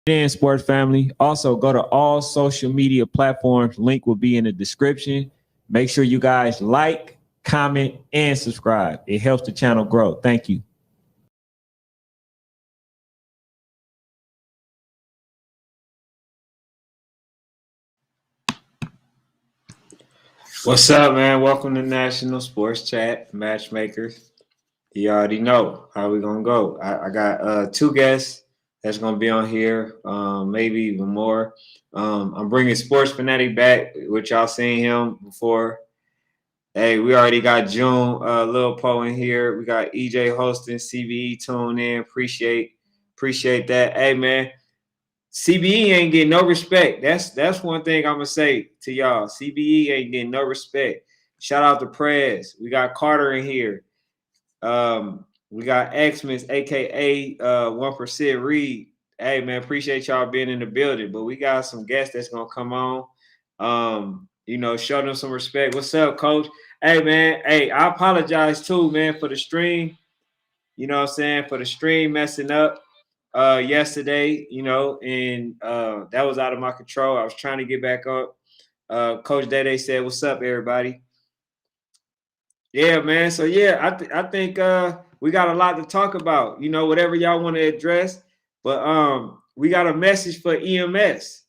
in, sports family. Also, go to all social media platforms. Link will be in the description. Make sure you guys like, comment, and subscribe. It helps the channel grow. Thank you. What's up, man? Welcome to National Sports Chat, Matchmakers. You already know how we gonna go. I got two guests that's gonna be on here, maybe even more. I'm bringing Sports Fanatic back, which y'all seen him before. Hey, we already got June, Lil Poe in here. We got EJ hosting, CBE tuned in. Appreciate that. Hey, man, CBE ain't getting no respect. That's one thing I'm gonna say to y'all. CBE ain't getting no respect. Shout out to Prez. We got Carter in here. We got Xmas, aka 1% Reed. Hey man, appreciate y'all being in the building. But we got some guests that's gonna come on. Show them some respect. What's up, coach? Hey man, hey, I apologize too, man, for the stream. You know what I'm saying? For the stream messing up yesterday, and that was out of my control. I was trying to get back up. Coach Dede said, "What's up, everybody?" Yeah, man. So yeah, I think we got a lot to talk about. Whatever y'all want to address, but we got a message for EMS.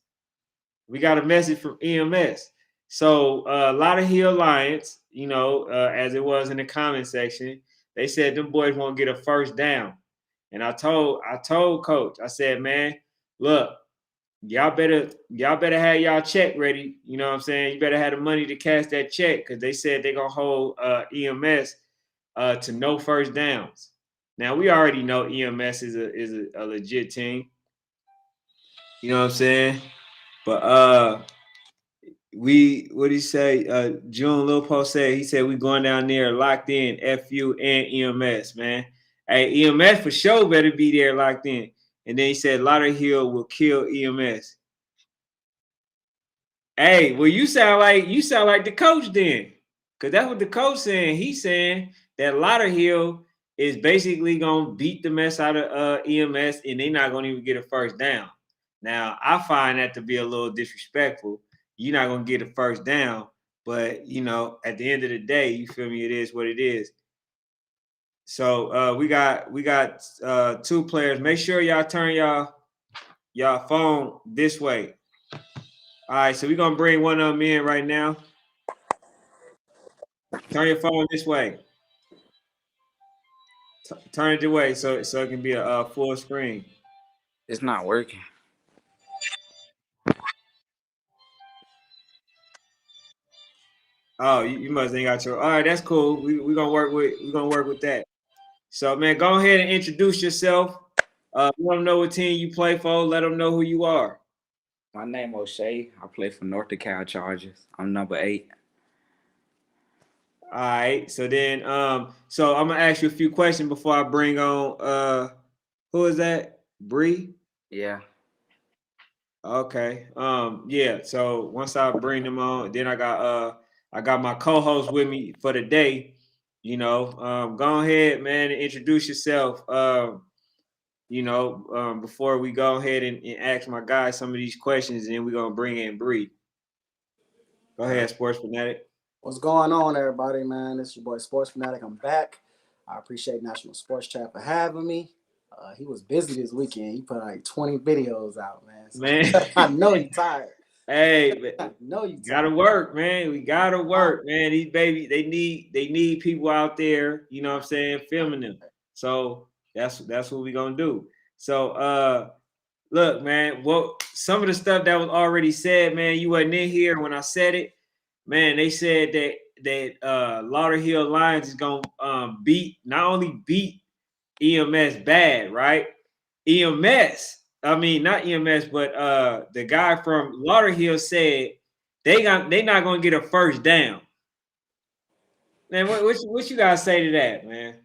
We got a message from EMS. So Lauderhill Alliance, as it was in the comment section, they said them boys won't get a first down. And I told coach, I said, man, look, y'all better have y'all check ready. You know what I'm saying? You better have the money to cash that check because they said they're gonna hold EMS to no first downs. Now we already know EMS is a legit team. You know what I'm saying? But what did he say? June Lil Post said, he said we going down there locked in, FU and EMS, man. Hey, EMS for sure better be there locked in. And then he said Lauderhill will kill EMS. Hey, well, you sound like the coach then. Cause that's what the coach saying. He's saying that Lauderhill is basically gonna beat the mess out of EMS and they're not gonna even get a first down. Now, I find that to be a little disrespectful. You're not gonna get a first down, but at the end of the day, you feel me, it is what it is. So we got two players. Make sure y'all turn y'all phone this way. All right, so we're gonna bring one of them in right now. Turn your phone this way. Turn it away so it can be a full screen. It's not working. Oh, you must ain't got your. All right, that's cool. We're gonna work with that. So man, go ahead and introduce yourself. Let them know what team you play for. Let them know who you are. My name O'Shea. I play for North DeKalb Chargers. I'm number 8. All right. So then, so I'm gonna ask you a few questions before I bring on. Who is that? Bree. Yeah. Okay. Yeah. So once I bring them on, then I got my co-host with me for the day. Go ahead, man, and introduce yourself. Before we go ahead and ask my guys some of these questions, and then we're gonna bring in Bree. Go ahead, Sports Fanatic. What's going on, everybody, man? This is your boy Sports Fanatic. I'm back. I appreciate National Sports Chat for having me. He was busy this weekend. He put like 20 videos out, man. So Man, I know you're tired. hey, I know you gotta work, man. We gotta work, man. These baby, they need people out there. You know what I'm saying, filming them. So that's what we gonna do. So look, man. Well, some of the stuff that was already said, man. You wasn't in here when I said it, man. They said that Lauderhill Lions is gonna not only beat EMS bad, right? EMS. I mean, not EMS, but the guy from Lauderhill said they not gonna get a first down. Man, what you guys say to that, man?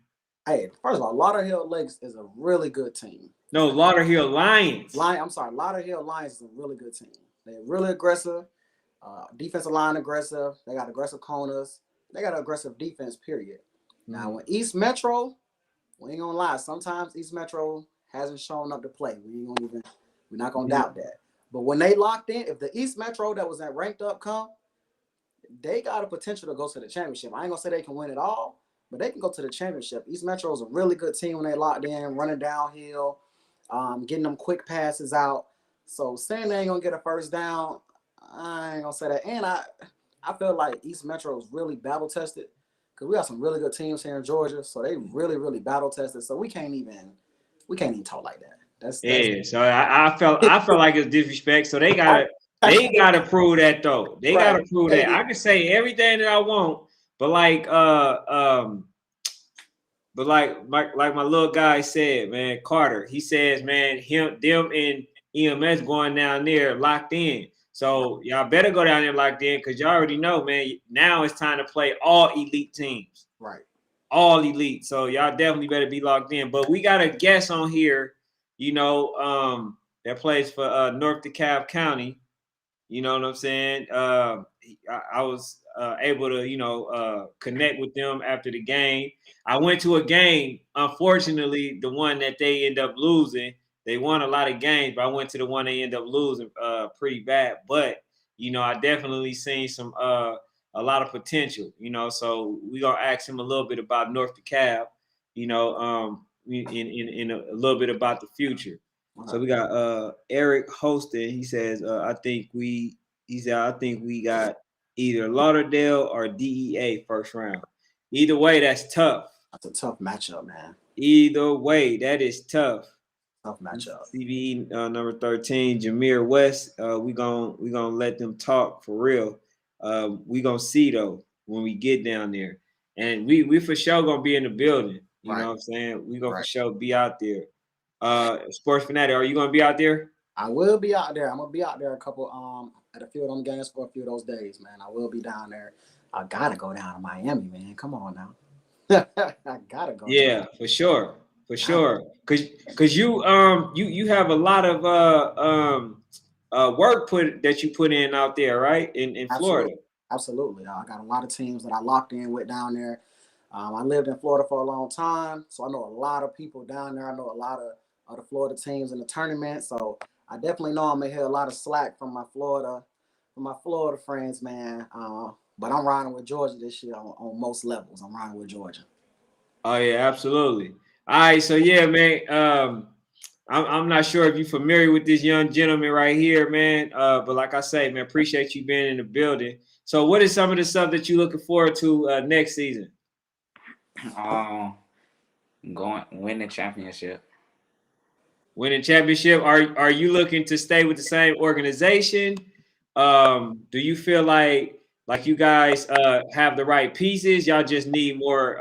Hey, first of all, Lauderhill Lakes is a really good team. No, Lauderhill Lions. I'm sorry, Lauderhill Lions is a really good team. They're really aggressive, defensive line aggressive. They got aggressive corners. They got an aggressive defense, period. Now, when East Metro, we ain't gonna lie, sometimes East Metro hasn't shown up to play. We ain't gonna even We're not gonna doubt that. But when they locked in, if the East Metro that was at ranked up come, they got a potential to go to the championship. I ain't gonna say they can win it all, but they can go to the championship. East Metro is a really good team when they locked in, running downhill, getting them quick passes out. So saying they ain't gonna get a first down, I ain't gonna say that. And I feel like East Metro is really battle tested because we got some really good teams here in Georgia. So they really, really battle tested. So we can't even talk like that. That's Yeah, so I felt like it's disrespect. So they gotta prove that though. They Right. gotta prove that. I can say everything that I want, but like my little guy said, man, Carter, he says, man, them and EMS going down there locked in. So y'all better go down there locked in because y'all already know, man. Now it's time to play all elite teams. Right. All elite. So y'all definitely better be locked in. But we got a guest on here, that plays for North DeKalb County. You know what I'm saying? I was able to, connect with them after the game. I went to a game, unfortunately, the one that they end up losing. They won a lot of games, but I went to the one they end up losing pretty bad. But, I definitely seen a lot of potential, so we're going to ask him a little bit about North DeKalb, in a little bit about the future. So we got Eric Hostin. He says, I think we got either Lauderdale or DEA first round. Either way, that's tough. That's a tough matchup, man. Either way, that is tough. Tough matchup. CBE number 13, Jameer West. We gonna let them talk for real. We gonna see though when we get down there, and we for sure gonna be in the building. You know what I'm saying? We gonna for sure be out there. Sports Fanatic, are you gonna be out there? I will be out there. I'm gonna be out there at a few of them games for a few of those days, man. I will be down there. I gotta go down to Miami, man. Come on now. I gotta go. Yeah, for sure. Cause you have a lot of work that you put in out there, right? In Florida. Absolutely. I got a lot of teams that I locked in with down there. I lived in Florida for a long time, so I know a lot of people down there. I know a lot of the Florida teams in the tournament. So I definitely know I'm gonna hear a lot of slack from my Florida friends, man. But I'm riding with Georgia this year on most levels. I'm riding with Georgia. Oh yeah, absolutely. All right, so yeah, man. I'm not sure if you're familiar with this young gentleman right here, man. But like I say, man, appreciate you being in the building. So, what is some of the stuff that you're looking forward to next season? Winning championship. Winning championship. Are you looking to stay with the same organization? Do you feel like you guys have the right pieces? Y'all just need more,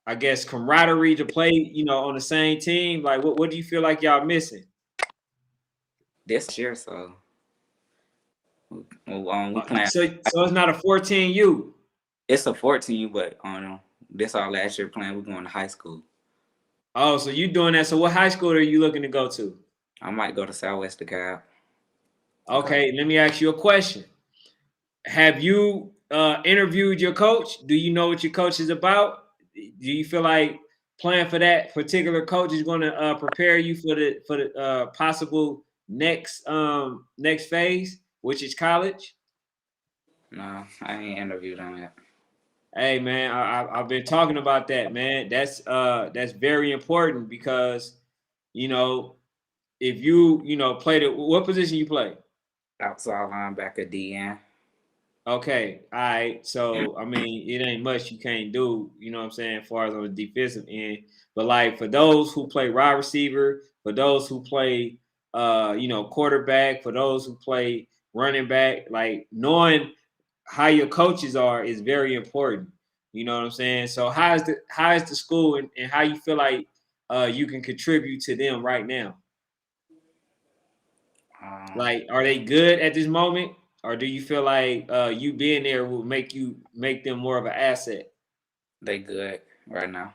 I guess camaraderie to play, on the same team. Like, what do you feel like y'all missing? This year, so we playing. So it's not a 14U. It's a 14U, but this our last year playing. We're going to high school. Oh, so you doing that? So what high school are you looking to go to? I might go to Southwest DeKalb. Okay, let me ask you a question. Have you interviewed your coach? Do you know what your coach is about? Do you feel like playing for that particular coach is going to prepare you for the possible next phase, which is college? No, I ain't interviewed him yet. Hey man, I've been talking about that, man. That's very important because if you play what position you play? Outside linebacker, DN. Okay, all right. So I mean, it ain't much you can't do, you know what I'm saying, as far as on the defensive end. But like for those who play wide receiver, for those who play quarterback, for those who play running back, like knowing how your coaches are is very important. You know what I'm saying? So how is the school and how you feel like you can contribute to them right now? Like, are they good at this moment? Or do you feel like you being there will make them more of an asset? They good right now.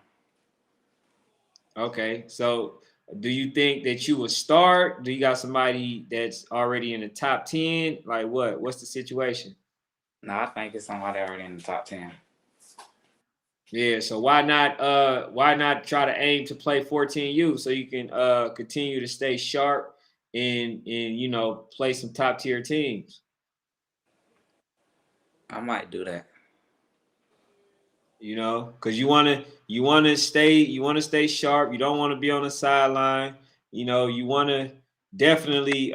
Okay, so do you think that you would start? Do you got somebody that's already in the top 10? Like what's the situation? No, I think it's somebody already in the top 10. Yeah, so why not try to aim to play 14U so you can continue to stay sharp and you know play some top tier teams. I might do that. You know, because you want to stay sharp. You don't want to be on the sideline. You know, you want to definitely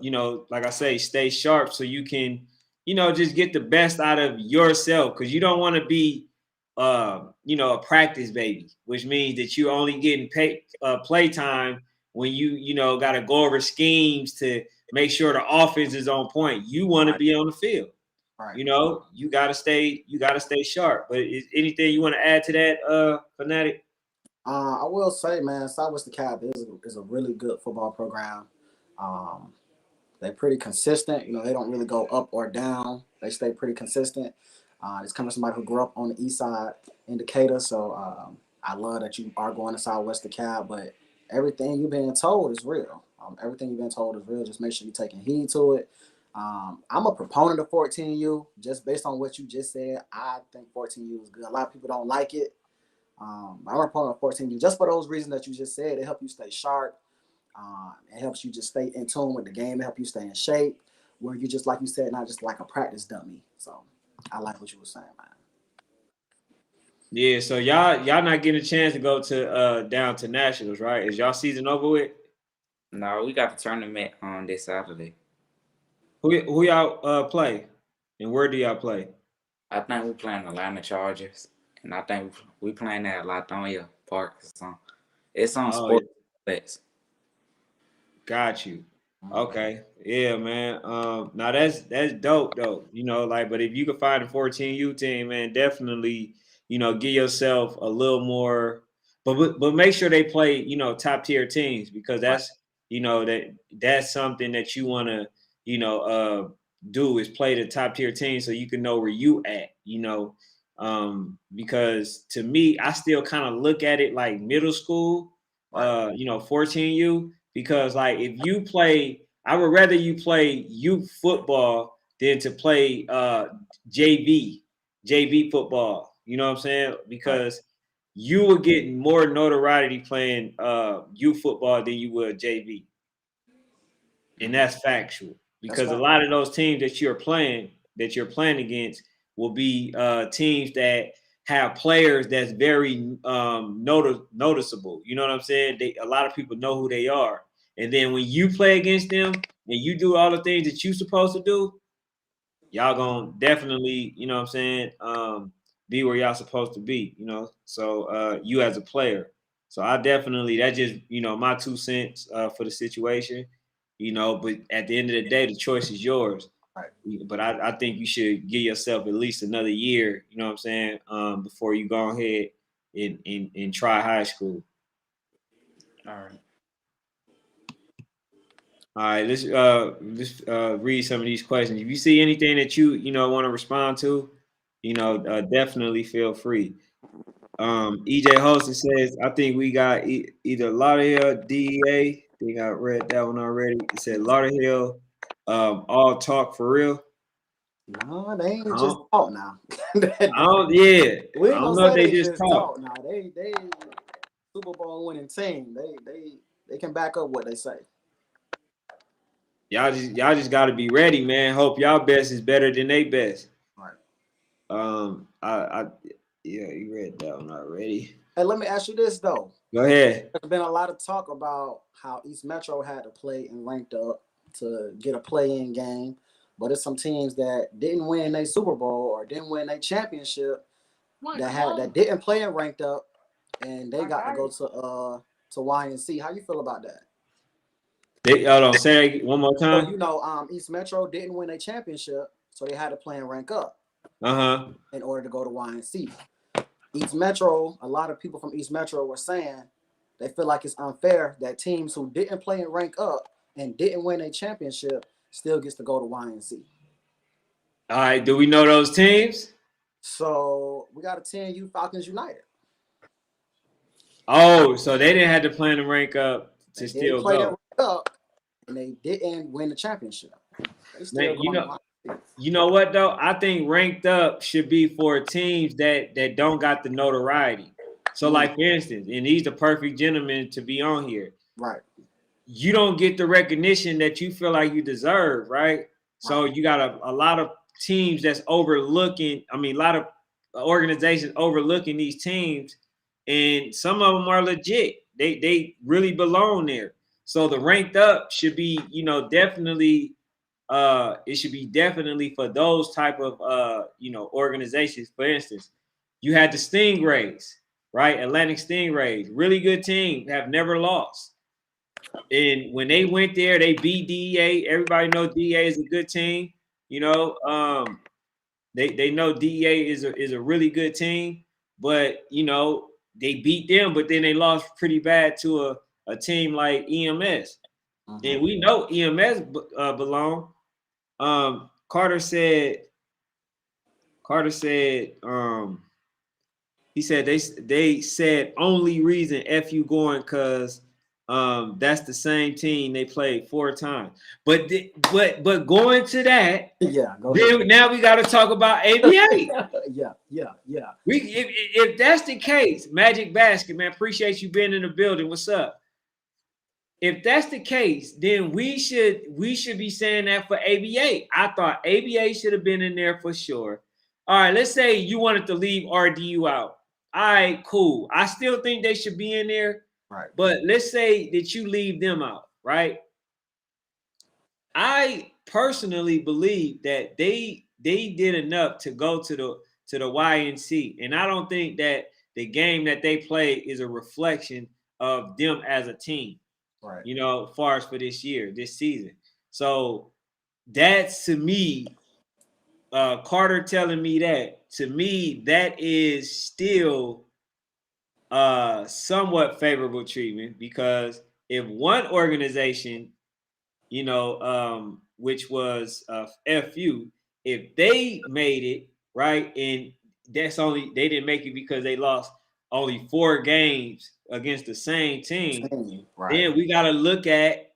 you know, like I say, stay sharp so you can, you know, just get the best out of yourself because you don't want to be you know, a practice baby, which means that you're only getting play time when you know got to go over schemes to make sure the offense is on point. You want to Right. be on the field. Right. You know, you gotta stay sharp. But is anything you want to add to that, Fanatic? I will say, man, Southwest DeKalb is a really good football program. Um, they're pretty consistent. You know, they don't really go up or down. They stay pretty consistent. It's coming from somebody who grew up on the east side in Decatur, so I love that you are going to Southwest DeKalb. But everything you've been told is real. Everything you've been told is real. Just make sure you're taking heed to it. I'm a proponent of 14U just based on what you just said. I think 14U is good. A lot of people don't like it. I'm a proponent of 14U just for those reasons that you just said. It helps you stay sharp. It helps you just stay in tune with the game. It helps you stay in shape. Where you just like you said, not just like a practice dummy. So I like what you were saying, man. Yeah, so y'all not getting a chance to go to down to nationals, right? Is y'all season over with? No, we got the tournament on this Saturday. Who y'all play, and where do y'all play? I think we playing Atlanta Chargers, and I think we playing at Latonia Park. It's on Oh, Sports Flex. got you. Mm. Okay. Yeah, man. Now that's dope though. You know, like, but if you could find a 14U team, man, definitely, you know, give yourself a little more, but make sure they play, you know, top tier teams because Right. that's, you know, that's something that you want to, you know, do is play the top tier team so you can know where you at, you know. Because to me, I still kind of look at it like middle school, Right. you know, 14U because like if you play, I would rather you play youth football than to play JV football. You know what I'm saying? Right. Because you will get more notoriety playing youth football than you would JV, and Mhm. that's factual. That's Because a fact. lot of those teams that you're playing against will be teams that have players that's very noticeable. You know what I'm saying? A lot of people know who they are, and then when you play against them and you do all the things that you're supposed to do, y'all gonna definitely, you know what I'm saying, be where y'all supposed to be, you know. So you as a player. So I definitely that just, you know, my 2 cents for the situation, you know, but at the end of the day, the choice is yours. Right. But I think you should give yourself at least another year, you know what I'm saying, before you go ahead and try high school. All right. All right, let's read some of these questions. If you see anything that you know want to respond to, you know, definitely feel free. EJ Holston says, I think we got either Lauderhill, DEA. I think I read that one already. It said Lauderhill, all talk for real. No, they I ain't just don't, talk now. I don't, yeah, We I ain't don't gonna know if say they they just just talk. talk now. They Super Bowl winning team. They can back up what they say. Y'all just got to be ready, man. Hope y'all best is better than they best. Right. I yeah, you read that one already. Hey, let me ask you this though. Go ahead. There's been a lot of talk about how East Metro had to play and ranked up to get a play-in game, but it's some teams that didn't win a Super Bowl or didn't win a championship that didn't play and ranked up, and they got to go to YNC. How you feel about that? Hold on, say that one more So time. East Metro didn't win a championship, so they had to play and rank up Uh-huh. in order to go to YNC. East Metro, a lot of people from East Metro were saying they feel like it's unfair that teams who didn't play and rank up and didn't win a championship still gets to go to YNC. All right, do we know those teams? So we got a 10U Falcons United. Oh, so they didn't have to plan to rank up They to didn't still play and go. rank up, and they didn't win the championship. They still Man, going to YNC. You know what though? I think ranked up should be for teams that don't got the notoriety. So, like for instance, and he's the perfect gentleman to be on here. Right. You don't get the recognition that you feel like you deserve, right? So Right. you got a lot of teams that's overlooking. I mean, a lot of organizations overlooking these teams, and some of them are legit. They really belong there. So the ranked up should be, definitely it should be definitely for those type of organizations. For instance, you had the Stingrays, right? Atlantic Stingrays, really good team, have never lost. And when they went there, they beat DEA. Everybody knows DEA is a good team. You know, they know DEA is a really good team, but they beat them, but then they lost pretty bad to a team like EMS. And we know EMS belong. Carter said. He said they said only reason FU going because that's the same team they played 4 times. But going to that, Yeah, go ahead. then now we got to talk about ABA. Yeah. If that's the case, Magic Basket, man, appreciate you being in the building. What's up? If that's the case, then we should be saying that for ABA. I thought ABA should have been in there for sure. All right, let's say you wanted to leave RDU out. All right, cool. I still think they should be in there. Right. But let's say that you leave them out, right? I personally believe that they did enough to go to the YNC, and I don't think that the game that they play is a reflection of them as a team. Right. As far as for this season. So that's to me, Carter telling me that, to me, that is still somewhat favorable treatment because if one organization, which was FU, if they made it, right, and they didn't make it because they lost only 4 games against the same team. Right. Then we gotta look at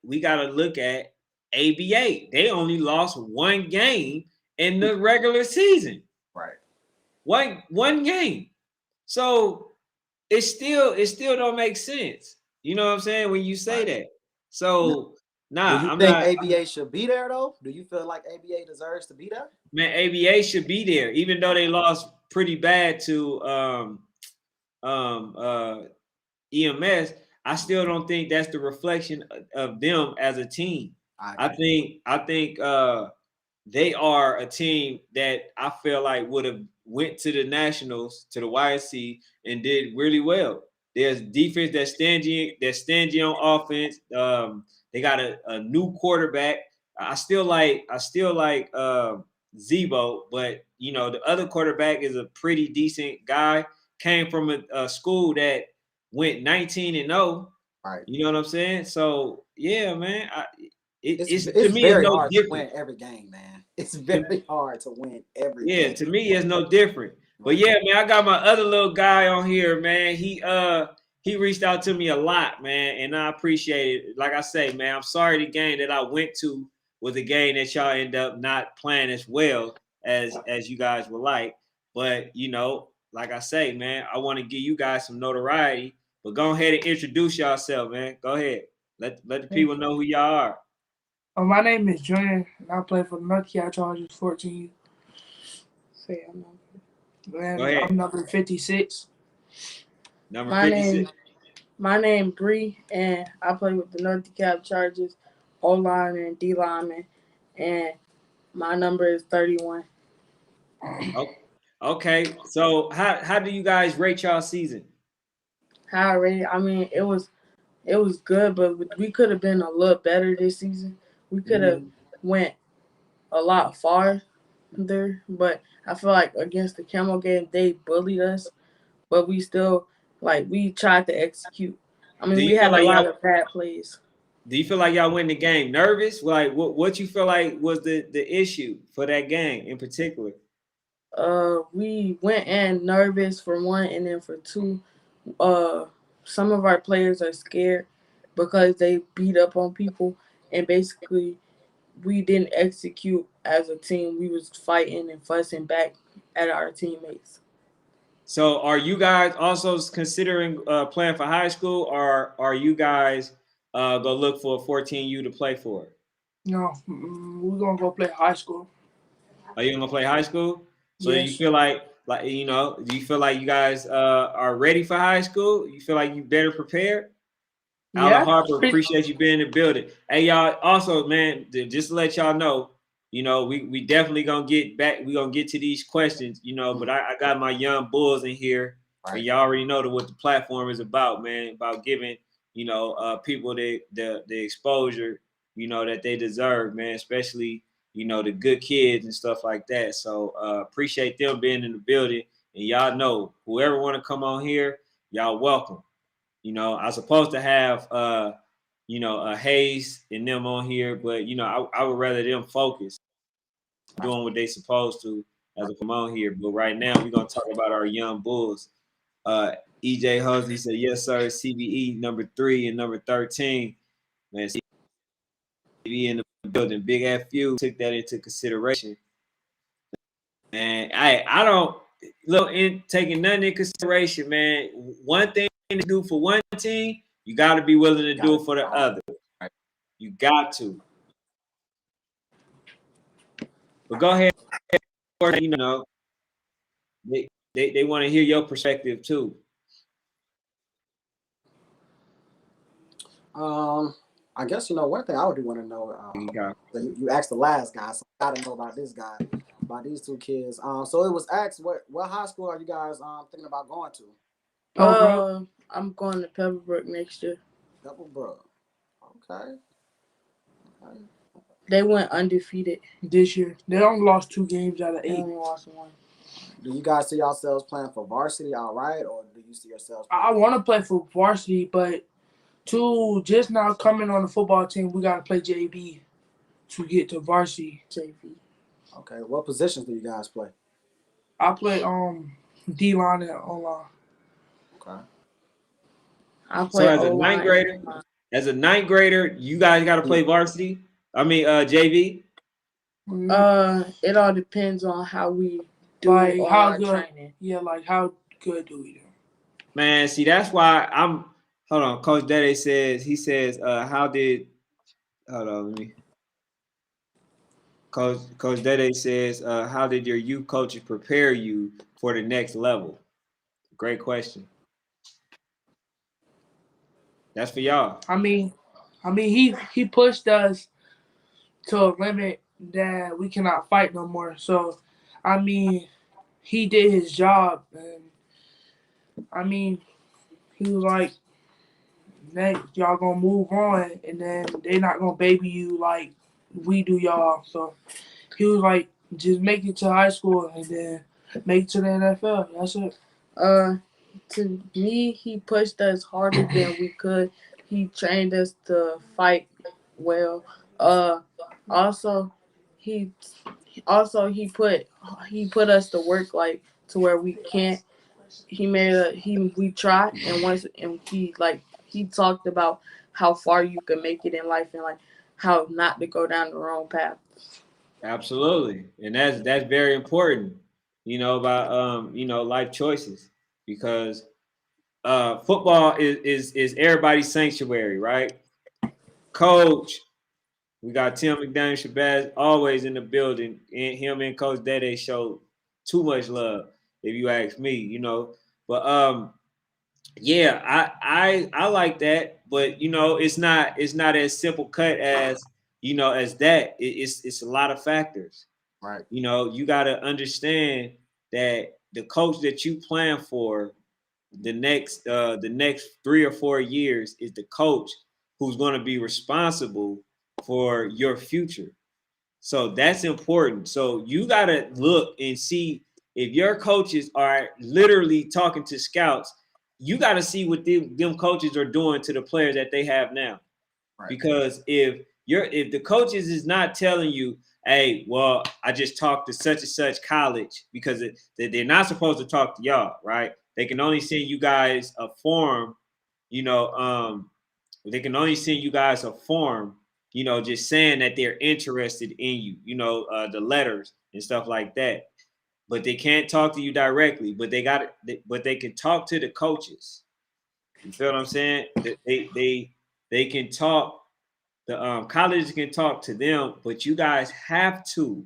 ABA. They only lost 1 game in the regular season. Right. One game. So it still don't make sense. You know what I'm saying? When you say that. So Do you I'm think not. ABA should be there though? Do you feel like ABA deserves to be there? Man, ABA should be there, even though they lost pretty bad to EMS. I still don't think that's the reflection of them as a team. I think they are a team that I feel like would have went to the nationals, to the YSC, and did really well. There's defense that's stingy on offense. They got a new quarterback. I still like Zebo, but the other quarterback is a pretty decent guy. Came from a school that went 19-0. Right. You know what I'm saying? So yeah, man. It's to It's me, it's very no hard to different. win every game, man. It's very hard to win every game. Yeah, to me, it's no different. But yeah, man, I got my other little guy on here, man. He reached out to me a lot, man, and I appreciate it. Like I say, man, I'm sorry the game that I went to was a game that y'all end up not playing as well as you guys would like. But like I say, man, I want to give you guys some notoriety. But go ahead and introduce yourself, man. Go ahead. Let the people know who y'all are. My name is Jordan, and I play for the North Chargers 14. Say I'm Go ahead. I'm number 56. Number 56. My name Bree, and I play with the North Cap Chargers, O line and D lineman, and my number is 31. Okay. So how do you guys rate y'all season? How I rate it? I mean, it was good, but we could have been a little better this season. We could have went a lot farther, but I feel like against the Camel game, they bullied us, but we still, we tried to execute. I mean, we had a lot of bad plays. Do you feel like y'all win the game nervous? Like what you feel like was the issue for that game in particular? We went in nervous for 1, and then for 2, some of our players are scared because they beat up on people, and basically we didn't execute as a team, we was fighting and fussing back at our teammates. So are you guys also considering playing for high school, or are you guys gonna look for a 14U to play for? No, we're gonna go play high school. Are you gonna play high school? So Yes. you feel like do you feel like you guys are ready for high school? You feel like you better prepared? Alan Yeah. Harper, appreciate you being in the building. Hey, y'all, also, man, just to let y'all know, we definitely gonna get back. We gonna get to these questions, but I got my young bulls in here, Right. and y'all already know what the platform is about, man. About giving, people the exposure, that they deserve, man. Especially, the good kids and stuff like that. So appreciate them being in the building, and y'all know whoever want to come on here, y'all welcome. I was supposed to have Hayes and them on here, but I would rather them focus doing what they supposed to as a come on here. But right now we're gonna talk about our young bulls. EJ Husley said, yes, sir, CBE number 3 and number 13. Man, CBE in the building. Big FU took that into consideration. And I don't look in taking nothing in consideration, man. One thing to do for one team, you got to be willing to do it for the other. You got to. But go ahead. They want to hear your perspective too. I guess one thing I would want to know. You asked the last guy, so I gotta know about this guy, about these two kids. So it was asked, what high school are you guys thinking about going to? I'm going to Pebblebrook next year. Pebblebrook. Okay. They went undefeated this year. They only lost 2 games out of 8. They only lost 1. Do you guys see yourselves playing for varsity, all right, or do you see yourselves? I want to play for varsity, but to just now coming on the football team, we got to play JV to get to varsity. JV. Okay. What positions do you guys play? I play D-line and O-line. Okay. I play as a ninth grader, you guys got to play varsity. I mean, JV. It all depends on how we do how good training. Yeah, how good do we do? Man, see, that's why I'm. Hold on, Coach Dede says, how did? Hold on, let me. Coach Dede says, how did your youth coaches prepare you for the next level? Great question. That's for y'all. I mean, he pushed us to a limit that we cannot fight no more. So, I mean, he did his job, and I mean, he was like, "Next, y'all gonna move on, and then they not gonna baby you like we do y'all." So he was like, "Just make it to high school, and then make it to the NFL. That's it." To me, he pushed us harder than we could. He trained us to fight well. Also, he put us to work to where we can't. We try, and he talked about how far you can make it in life and how not to go down the wrong path. Absolutely, and that's very important. About life choices, because football is everybody's sanctuary, right? Coach, we got Tim McDaniel Shabazz always in the building, and him and Coach Dede showed too much love, if you ask me. But yeah, I like that, but it's not as simple cut as as that. It's a lot of factors. Right. You got to understand that the coach that you plan for the next 3 or 4 years is the coach who's going to be responsible for your future. So that's important. So you got to look and see if your coaches are literally talking to scouts. You got to see what them coaches are doing to the players that they have now. Right. Because if the coaches is not telling you, hey, well, I just talked to such and such college, because they're not supposed to talk to y'all, right? They can only send you guys a form, they can only send you guys a form just saying that they're interested in you, the letters and stuff like that. But they can't talk to you directly, but but they can talk to the coaches. You feel what I'm saying? They can talk. The colleges can talk to them, but you guys have to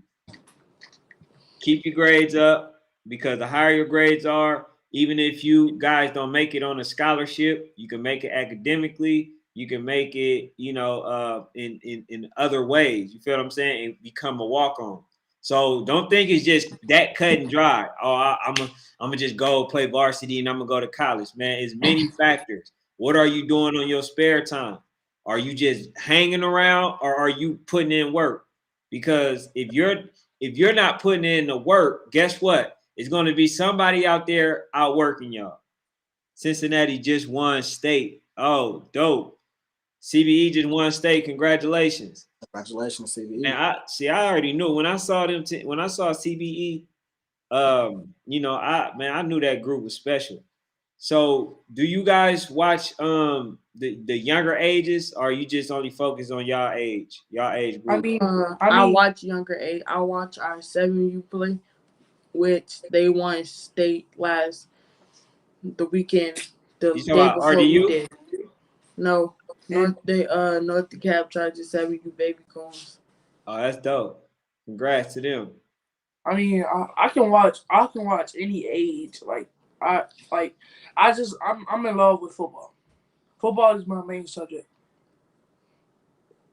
keep your grades up, because the higher your grades are, even if you guys don't make it on a scholarship, you can make it academically. You can make it, in other ways. You feel what I'm saying? And become a walk on. So don't think it's just that cut and dry. Oh, I'm gonna just go play varsity and I'm gonna go to college, man. It's many factors. What are you doing on your spare time? Are you just hanging around, or are you putting in work? Because if you're not putting in the work, guess what? It's going to be somebody out there outworking y'all. Cincinnati just won state. Oh, dope. CBE just won state. Congratulations. Congratulations, CBE. And I already knew when I saw them. When I saw CBE, I knew that group was special. So, do you guys watch the younger ages, or are you just only focused on y'all age I group? mean, I watch younger age. I watch our 7U play, which they won state the weekend, the You talking day about before we RDU? did. No, North DeKalb Chargers 7U baby coons. Oh, that's dope. Congrats to them. I mean, I can watch. I can watch any age. I I'm in love with football. Football is my main subject.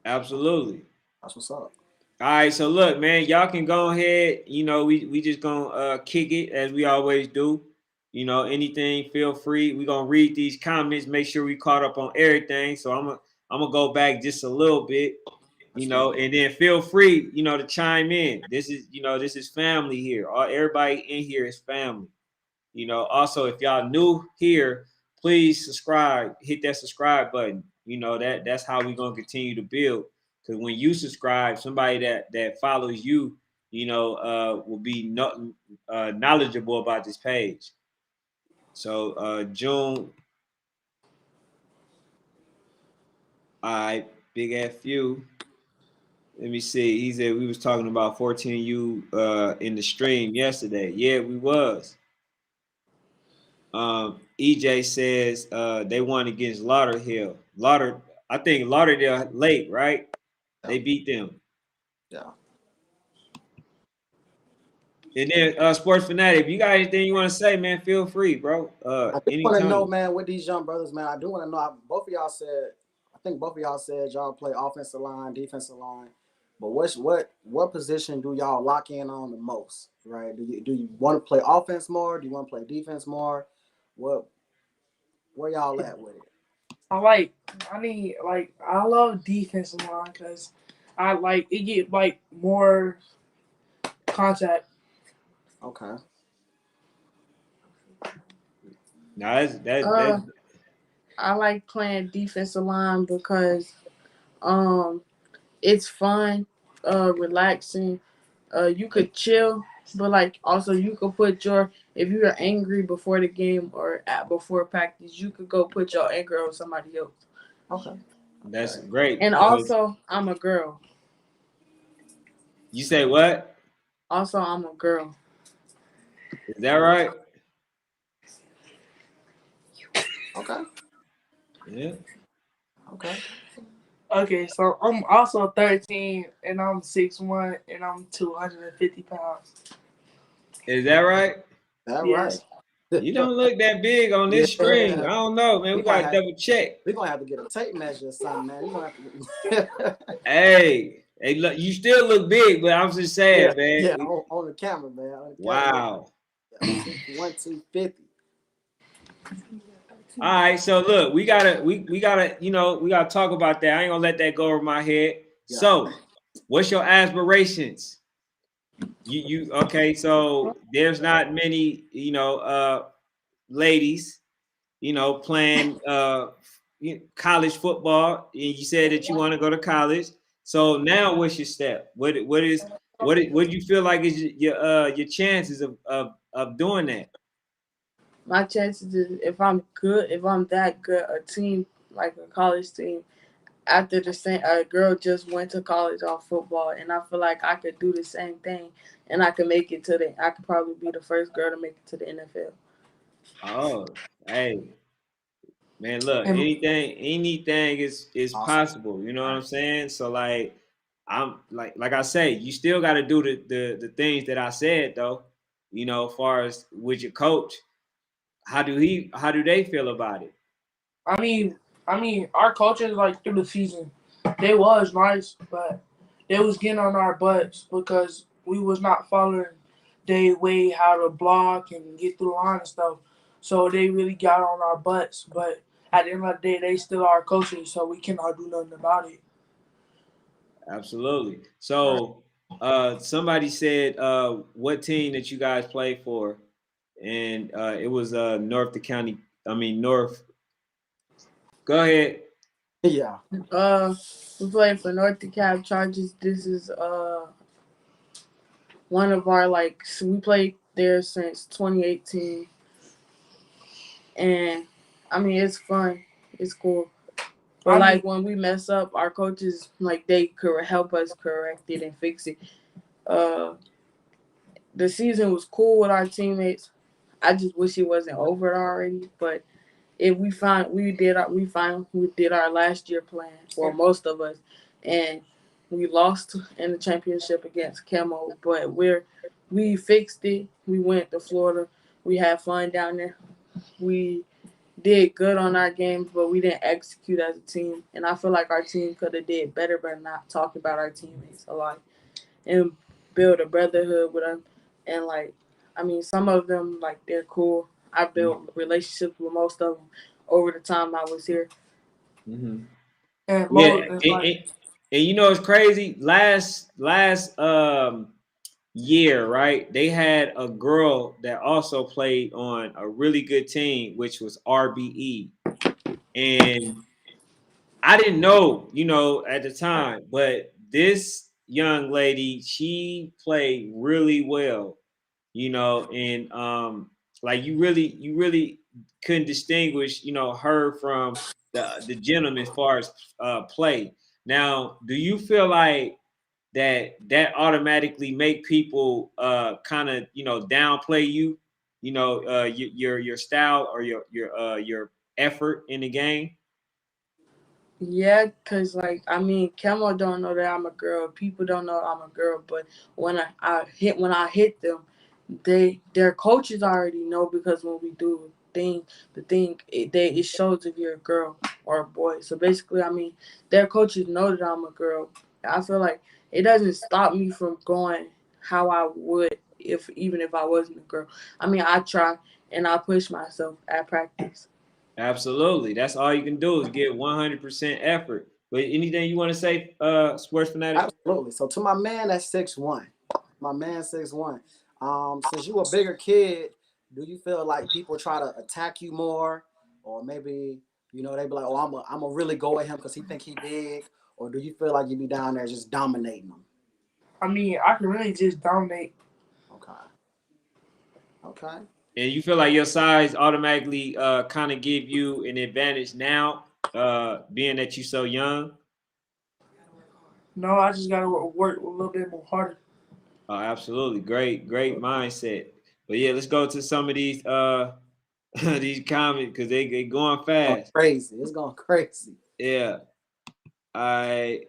Absolutely. That's what's up. All right, so look, man, y'all can go ahead. We just gonna kick it as we always do. Anything, feel free. We gonna read these comments, make sure we caught up on everything. So I'm gonna go back just a little bit, and then feel free, to chime in. This is family here. Everybody in here is family. Also, if y'all new here, please subscribe, hit that subscribe button. That's how we're gonna continue to build. Because when you subscribe, somebody that follows you, will be knowledgeable about this page. So June, all right, big F you. Let me see. He said we was talking about 14U in the stream yesterday. Yeah, we was. EJ says they won against Lauderhill. I think Lauderhill Lake, right? Yeah. They beat them. Yeah. And then Sports Fanatic, if you got anything you want to say, man, feel free, bro. I do want to know, Anytime. man, with these young brothers, man. I do want to know. Both of y'all said, I think both of y'all said y'all play offensive line, defensive line. But what position do y'all lock in on the most? Right? Do you want to play offense more? Do you want to play defense more? Where y'all at with it? I love defensive line because I like it get like more contact. Okay. No, that's I like playing defensive line because it's fun, relaxing. You could chill, but like also you could put if you're angry before the game or before practice, you could go put your anger on somebody else. Okay. that's great. And also, I'm a girl. You say what? Also, I'm a girl. Is that right? Okay. Yeah. Okay. Okay, so I'm also 13 and I'm 6'1" and I'm 250 pounds. Is that right? That Yes. right. You don't look that big on this screen. I don't know, man. We gotta double check. We're gonna have to get a tape measure or something, man. You're gonna have to Hey, look, you still look big, but I'm just saying, man. Yeah, on the camera, man. On the Wow. camera. 250. All right, so look, we gotta talk about that. I ain't gonna let that go over my head. Yeah. So, what's your aspirations? You okay? So there's not many, ladies, playing college football. And you said that you want to go to college. So now, what's your step? What do you feel like is your chances of doing that? My chances is if I'm that good, a team like a college team, after the same a girl just went to college off football, and I feel like I could do the same thing, and I could make it to the. I could probably be the first girl to make it to the NFL. Oh, hey, man, look, And anything is Awesome. possible. You know what All I'm right. saying? So like, I'm like I say, you still got to do the things that I said though. You know, as far as with your coach, how do they feel about it? I mean, our coaches like through the season, they was nice, but they was getting on our butts because we was not following their way how to block and get through the line and stuff. So they really got on our butts. But at the end of the day, they still our coaches, so we cannot do nothing about it. Absolutely. So, somebody said, what team that you guys play for, and it was North the county. I mean North. Go ahead. Yeah. Uh, we played for North DeKalb Chargers. This is one of our we played there since 2018, and I mean it's fun, it's cool. But I mean, like when we mess up, our coaches like they could help us correct it and fix it. Uh, the season was cool with our teammates. I just wish it wasn't over already. But if we did our last year plan, well most of us, and we lost in the championship against Camo. But we fixed it. We went to Florida. We had fun down there. We did good on our games, but we didn't execute as a team. And I feel like our team could have did better by not talking about our teammates a lot and build a brotherhood with them. And I mean, some of them they're cool. I built relationships with most of them over the time I was here. Mm-hmm. and Yeah, low is like, and you know it's crazy. Last year, right? They had a girl that also played on a really good team, which was RBE, and I didn't know, you know, at the time, but this young lady, she played really well, you know, and like you really couldn't distinguish, you know, her from the gentleman as far as play. Now, do you feel like that automatically make people kind of, you know, downplay you, you know, your style or your effort in the game? Yeah, cause I mean, Kemo don't know that I'm a girl. People don't know I'm a girl. But when I hit them, their coaches already know because when we do it shows if you're a girl or a boy. So basically, I mean, their coaches know that I'm a girl. I feel like it doesn't stop me from going how I would if even if I wasn't a girl. I mean, I try and I push myself at practice. Absolutely. That's all you can do is get 100% effort. But anything you want to say, sports fanatic? Absolutely. So to my man that's 6'1", my man 6'1", since you a bigger kid, do you feel like people try to attack you more, or maybe they be like, oh, I'm a really go at him because he think he big, or do you feel like you be down there just dominating them? I mean, I can really just dominate. Okay. Okay. And you feel like your size automatically kind of give you an advantage now, being that you so young? No, I just gotta work a little bit more harder. Oh, absolutely. Great mindset. But yeah, let's go to some of these these comments because they going Going fast. crazy. It's going crazy. Yeah. I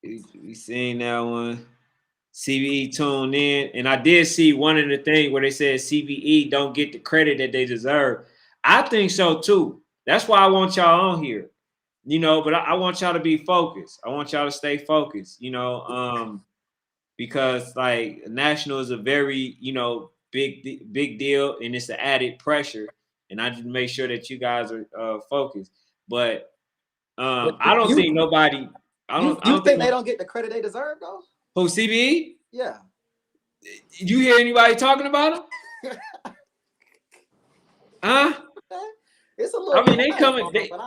we seen that one. CBE tuned in, and I did see one of the things where they said CBE don't get the credit that they deserve. I think so too. That's why I want y'all on here, you know. But I want y'all to be focused. I want y'all to stay focused, you know, because like national is a very, you know, big deal, and it's an added pressure. And I just make sure that you guys are focused. But But I don't you think nobody. I you don't think think they don't get the credit they deserve though? who CBE. Yeah. Did you hear anybody talking about them? Huh? It's a little I mean, they quiet coming. on them, but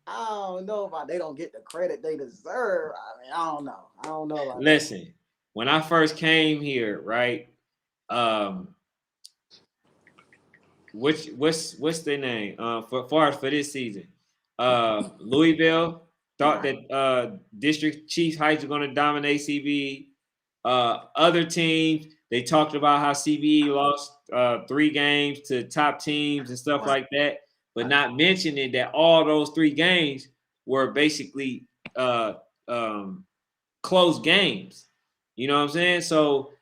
I don't know about they don't get the credit they deserve. I mean, I don't know. I don't know about that. Listen, when I first came here, right? Um, what's their name? For far as for this season, Louisville. thought that District Chief Heights are going to dominate CBE. Other teams, they talked about how CBE lost 3 games to top teams and stuff like that, but not mentioning that all those 3 games were basically close games. You know what I'm saying? So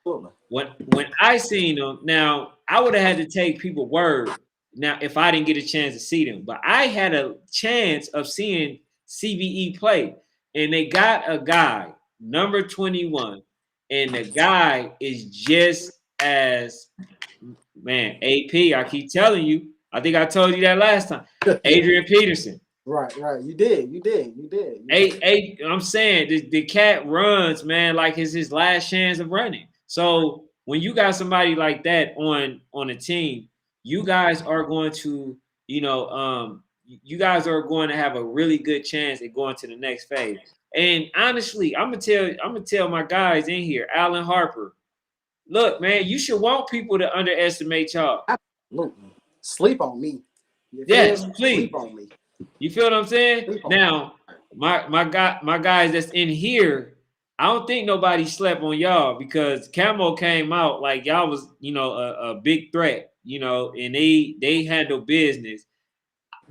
when I seen them, now I would have had to take people's word. Now, if I didn't get a chance to see them, but I had a chance of seeing CBE play, and they got a guy, number 21, and the guy is just as AP. I keep telling you. I think I told you that last time. Adrian Peterson. Right. You did. I'm saying the cat runs, man, like it's his last chance of running. So when you got somebody like that on a team, you guys are going to, you guys are going to have a really good chance at going to the next phase. And honestly, I'm gonna tell my guys in here, Alan Harper, look, man, you should want people to underestimate y'all. Absolutely. Sleep on me. Yes, please. Sleep on me. You feel what I'm saying? Now, my guys that's in here, I don't think nobody slept on y'all because Camo came out like y'all was, a big threat, and they handled business.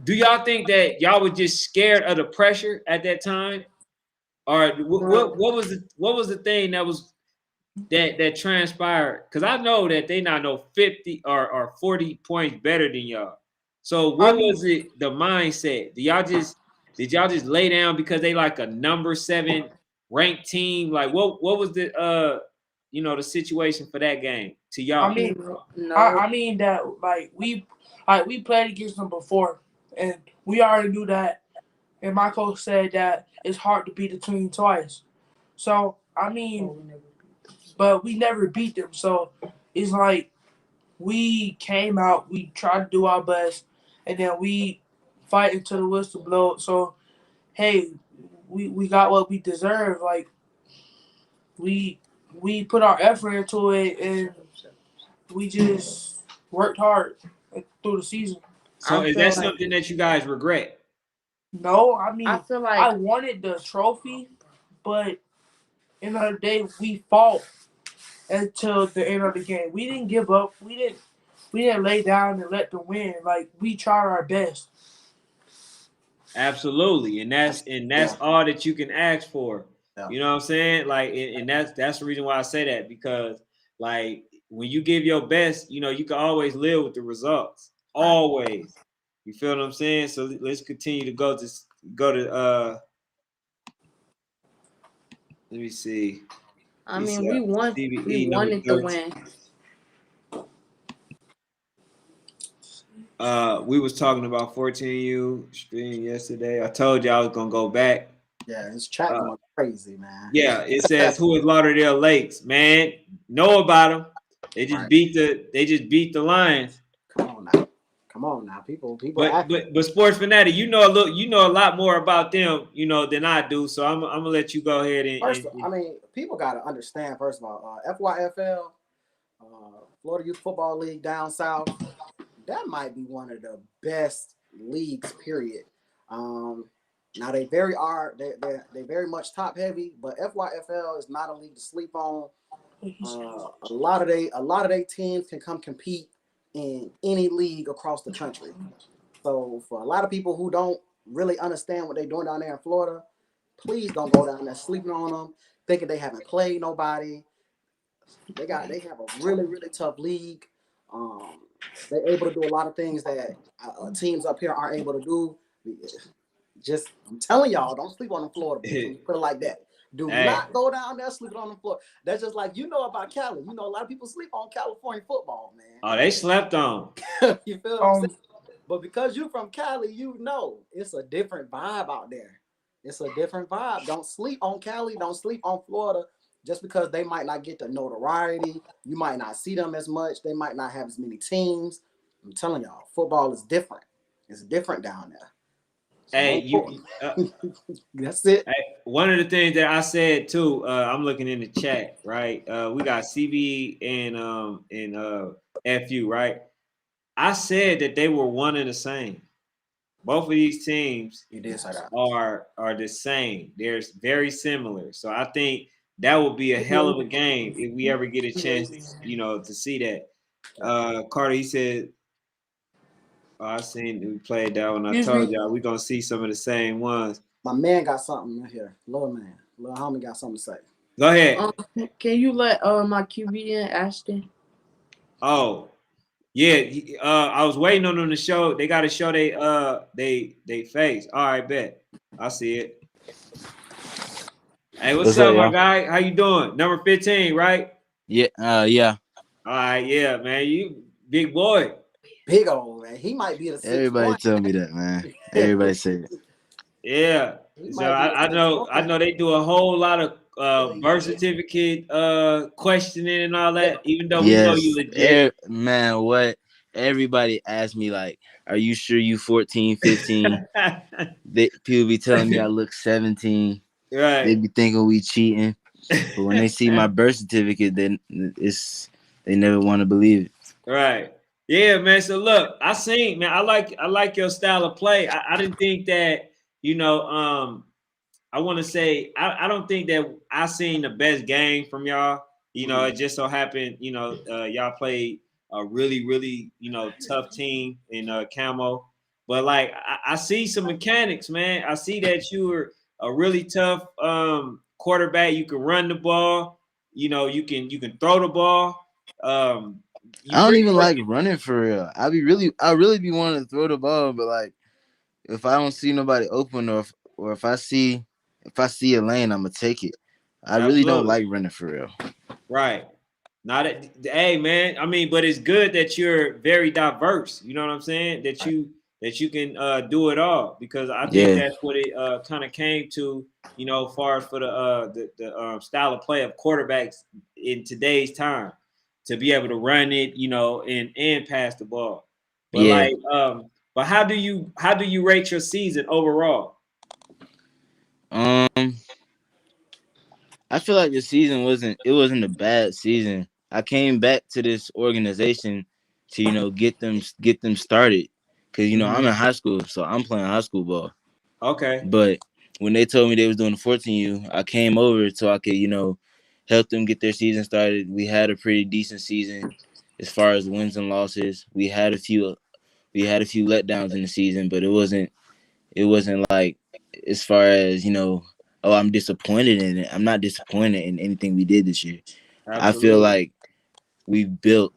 Do y'all think that y'all were just scared of the pressure at that time? Or what was the thing that was that transpired? Because I know that they not know 50 or 40 points better than y'all. So what was it, the mindset? Did y'all just lay down because they like a number 7 ranked team? Like what was the the situation for that game to y'all? I mean that we played against them before, and we already knew that. And my coach said that it's hard to beat a team twice. So but we never beat them. So it's like we came out, we tried to do our best, and then we fight until the whistle blows. So hey, we got what we deserve. Like we put our effort into it, and we just worked hard through the season. So is that something that you guys regret? No, I mean, I feel like I wanted the trophy, but end of the day, we fought until the end of the game. We didn't give up. We didn't lay down and let them win. Like we tried our best. Absolutely, and that's all that you can ask for. Yeah. You know what I'm saying? Like, and that's the reason why I say that, because like when you give your best, you can always live with the results. Always. You feel what I'm saying? So let's continue to go to let me see. I mean, we wanted to win. We was talking about 14U stream yesterday. I told you I was gonna go back. Yeah, it's chat going crazy, man. Yeah, it says who is Lauderhill Lakes, man. Know about them. They just beat the Lions. Come on now, people. But Sports Fanatic, you know a lot more about them, than I do. So I'm gonna let you go ahead and. People gotta understand. First of all, FYFL, Florida Youth Football League down south, that might be one of the best leagues. Period. Now they very much top heavy, but FYFL is not a league to sleep on. A lot of they teams can come compete in any league across the country. So for a lot of people who don't really understand what they're doing down there in Florida, please don't go down there sleeping on them, thinking they haven't played nobody. They have a really, really tough league. They're able to do a lot of things that teams up here aren't able to do. I'm telling y'all, don't sleep on the Florida people. Put it like that. Do not go down there sleeping on the floor. That's just like about Cali. A lot of people sleep on California football, man. Oh, they slept on. You feel what I'm saying? But because you're from Cali, it's a different vibe out there. It's a different vibe. Don't sleep on Cali. Don't sleep on Florida. Just because they might not get the notoriety, you might not see them as much. They might not have as many teams. I'm telling y'all, football is different. It's different down there. That's it. Hey, one of the things that I said too, I'm looking in the chat, right? We got CB and FU, right? I said that they were one and the same. both of these teams You did say that. are the same. They're very similar. So I think that would be a hell of a game if we ever get a chance, to see that. Carter, he said, I seen we played that one. I Excuse told me. y'all we gonna see some of the same ones. My man got something in here. Little man. Little homie got something to say. Go ahead. Can you let my QB in, Ashton? Oh, yeah. I was waiting on them to show. They got to show they face. All right, bet. I see it. Hey, what's up, my guy? How you doing? Number 15, right? Yeah, All right, yeah, man. You big boy. Big old man. He might be the 6'1". Everybody tell me that, man. Everybody say it. Yeah. He So might be I the know 6'1". they do a whole lot of birth certificate questioning and all that, even though we know you Yes, legit. man. What everybody asked me, like, are you sure you 14, 15? People be telling me I look 17. They Right. be thinking we cheating, but when they see my birth certificate, then they never want to believe it. Right. Yeah, man. So look, man, I like your style of play. I didn't think that, I want to say I don't think that I seen the best game from y'all. It just so happened, y'all played a really, really, tough team in Camo. But like I see some mechanics, man. I see that you were a really tough quarterback. You can run the ball. You can throw the ball. You I don't pretty even much like running for real. I really be wanting to throw the ball, but like if I don't see nobody open or if I see a lane, I'm gonna take it. I really don't absolutely like running for real. right. Not that, hey man. I mean, but it's good that you're very diverse. You know what I'm saying? That you can do it all because I think Yeah, that's what it kind of came to. Far as for the style of play of quarterbacks in today's time, to be able to run it, and pass the ball. But yeah. like, but how do you rate your season overall? Um, I feel like the season wasn't a bad season. I came back to this organization to get them started because I'm Mm-hmm. in high school, so I'm playing high school ball. Okay. But when they told me they was doing the 14U, I came over so I could help them get their season started. We had a pretty decent season as far as wins and losses. We had a few letdowns in the season, but it wasn't like as far as oh, I'm disappointed in it. I'm not disappointed in anything we did this year. I feel Absolutely. like we built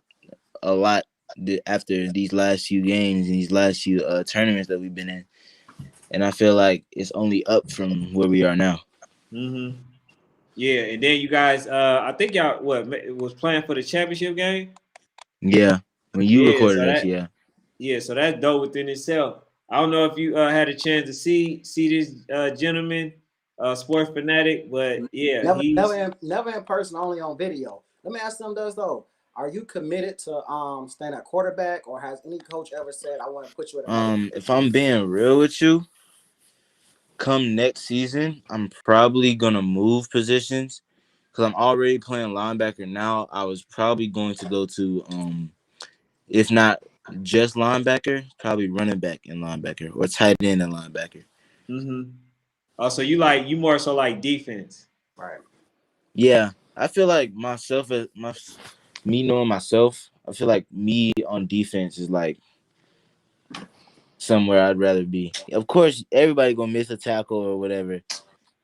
a lot after these last few games and these last few tournaments that we've been in, and I feel like it's only up from where we are now. Mm-hmm. Yeah, and then you guys, I think y'all was playing for the championship game. Yeah, when you Yeah, so recorded us, that yeah. yeah, so that's dope within itself. I don't know if you had a chance to see this gentleman, sports fanatic, but yeah, Never, never, he's never in person, only on video. Let me ask them this though: are you committed to staying at quarterback, or has any coach ever said, "I want to put you at another If position"? I'm being real with you, come next season, I'm probably gonna move positions because I'm already playing linebacker now. I was probably going to go to if not just linebacker, probably running back and linebacker or tight end and linebacker. mm-hmm. Oh, so you more so like defense. Right. Yeah, I feel like myself as me knowing myself. I feel like me on defense is like somewhere I'd rather be. Of course, everybody gonna miss a tackle or whatever,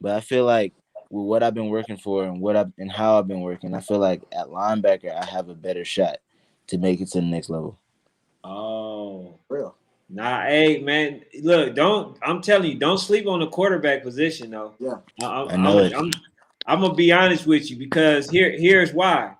but I feel like with what I've been working for and how I've been working, I feel like at linebacker I have a better shot to make it to the next level. Oh, Real. nah, hey man, look, I'm telling you, don't sleep on the quarterback position though. Yeah. I- I I'm know I'm it. I'm gonna be honest with you because here's why.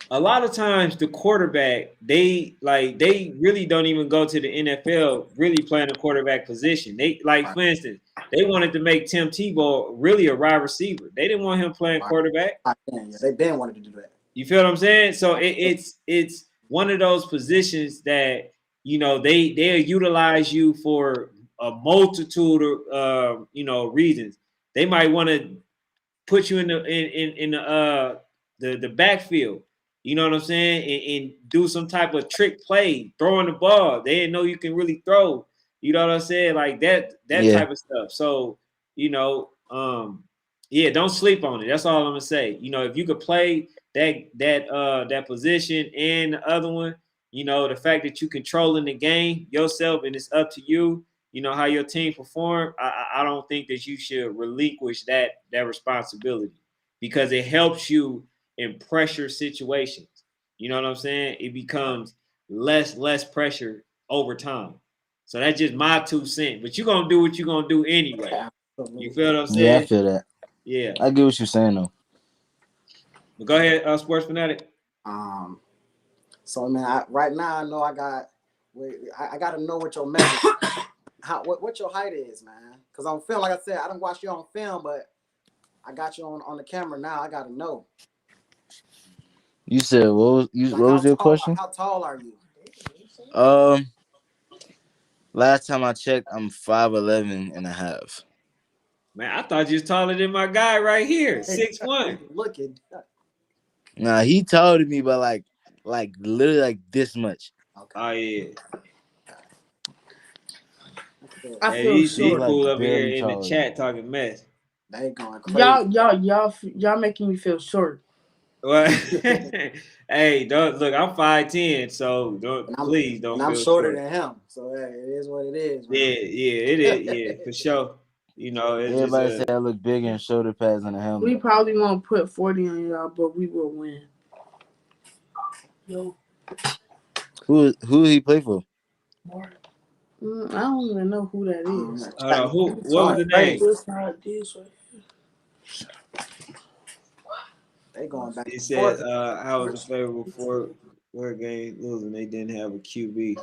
A lot of times the quarterback they really don't even go to the NFL really playing the quarterback position. They like Right. for instance, they wanted to make Tim Tebow really a wide receiver. They didn't want him playing Right. quarterback. Yeah. They been wanted to do that. You feel what I'm saying? So it's one of those positions that they'll utilize you for a multitude of reasons. They might want to put you in the backfield. You know what I'm saying? And do some type of trick play, throwing the ball. They didn't know you can really throw. You know what I'm saying? Like that Yeah. type of stuff. So, yeah, don't sleep on it. That's all I'm gonna say. If you could play that position and the other one, the fact that you controlling the game yourself and it's up to you, how your team perform, I don't think that you should relinquish that responsibility because it helps you in pressure situations. You know what I'm saying? It becomes less pressure over time. So that's just my 2 cents. But you're gonna do what you're gonna do anyway. You feel what I'm Yeah, I saying? feel that. Yeah. I get what you're saying though. But go ahead, Sports Fanatic. So man, right now I know I got to know what your measure, what your height is, man. Because on film, like I said, I don't watch you on film, but I got you on the camera now. I got to know. You said what was your question? How tall are you? Last time I checked, I'm 5'11" and a half. Man, I thought you was taller than my guy right here, 6'1". Look at that. Nah, he taller than me by like literally like this much. Okay. Oh yeah. I Hey, feel these short. like fool over here barely in the taller. chat talking mess. They going crazy. Y'all making me feel short. Well, hey, don't look. I'm 5'10", so please don't And I'm feel shorter short. than him, so hey, it is what it is, man. Yeah, it is. Yeah, for sure. It's just Everybody say I look bigger in shoulder pads than a helmet. We probably won't put 40 on y'all, but we will win. Yo. Who he play for? I don't even know who that is. Hold on. What was the name? They going back It and said, forth. how was the favorable four game losing? They didn't have a QB.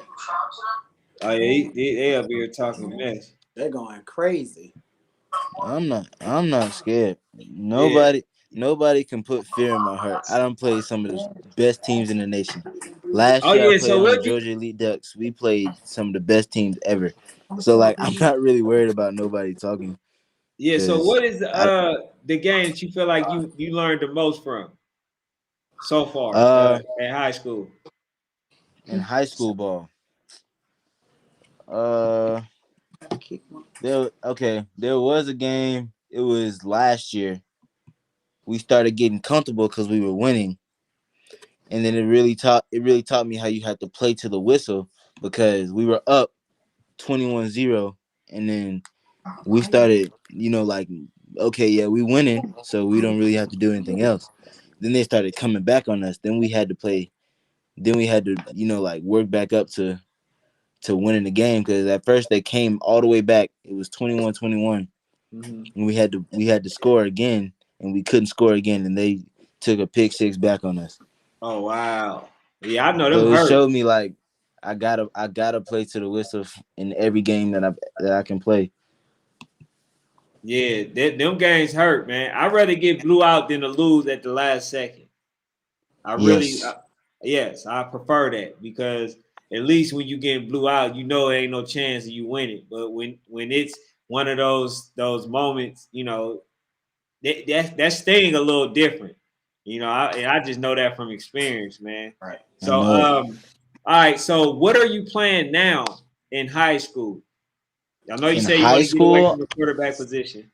Oh yeah, they up here talking mess. They're going crazy. I'm not scared. Yeah. Nobody can put fear in my heart. I don't play some of the best teams in the nation. Last Oh year I yeah. played So on the what you? Georgia Elite Ducks. We played some of the best teams ever. So like I'm not really worried about nobody talking. Yeah. So Cause what is the game that you feel like you learned the most from so far at high school? in high school ball. There was a game. It was last year. We started getting comfortable because we were winning, and then it really taught me how you had to play to the whistle because we were up 21-0, and then we started, like, okay, yeah, we winning, so we don't really have to do anything else. Then they started coming back on us. Then we had to play. Then we had to, like work back up to winning the game because at first they came all the way back. It was 21-21. Mm-hmm. And we had to score again, and we couldn't score again, and they took a pick six back on us. Oh wow. Yeah, I know them So it hurt. showed me like I gotta play to the whistle in every game that I can play. Yeah, them games hurt, man. I'd rather get blew out than to lose at the last second. I really, Yes, yes, I prefer that because at least when you get blew out, it ain't no chance that you win it. But when it's one of those moments, that sting a little different. I just know that from experience, man. Right. I So, know it. all right. So, what are you playing now in high school? I know you In say you want high to get away from school, the quarterback position.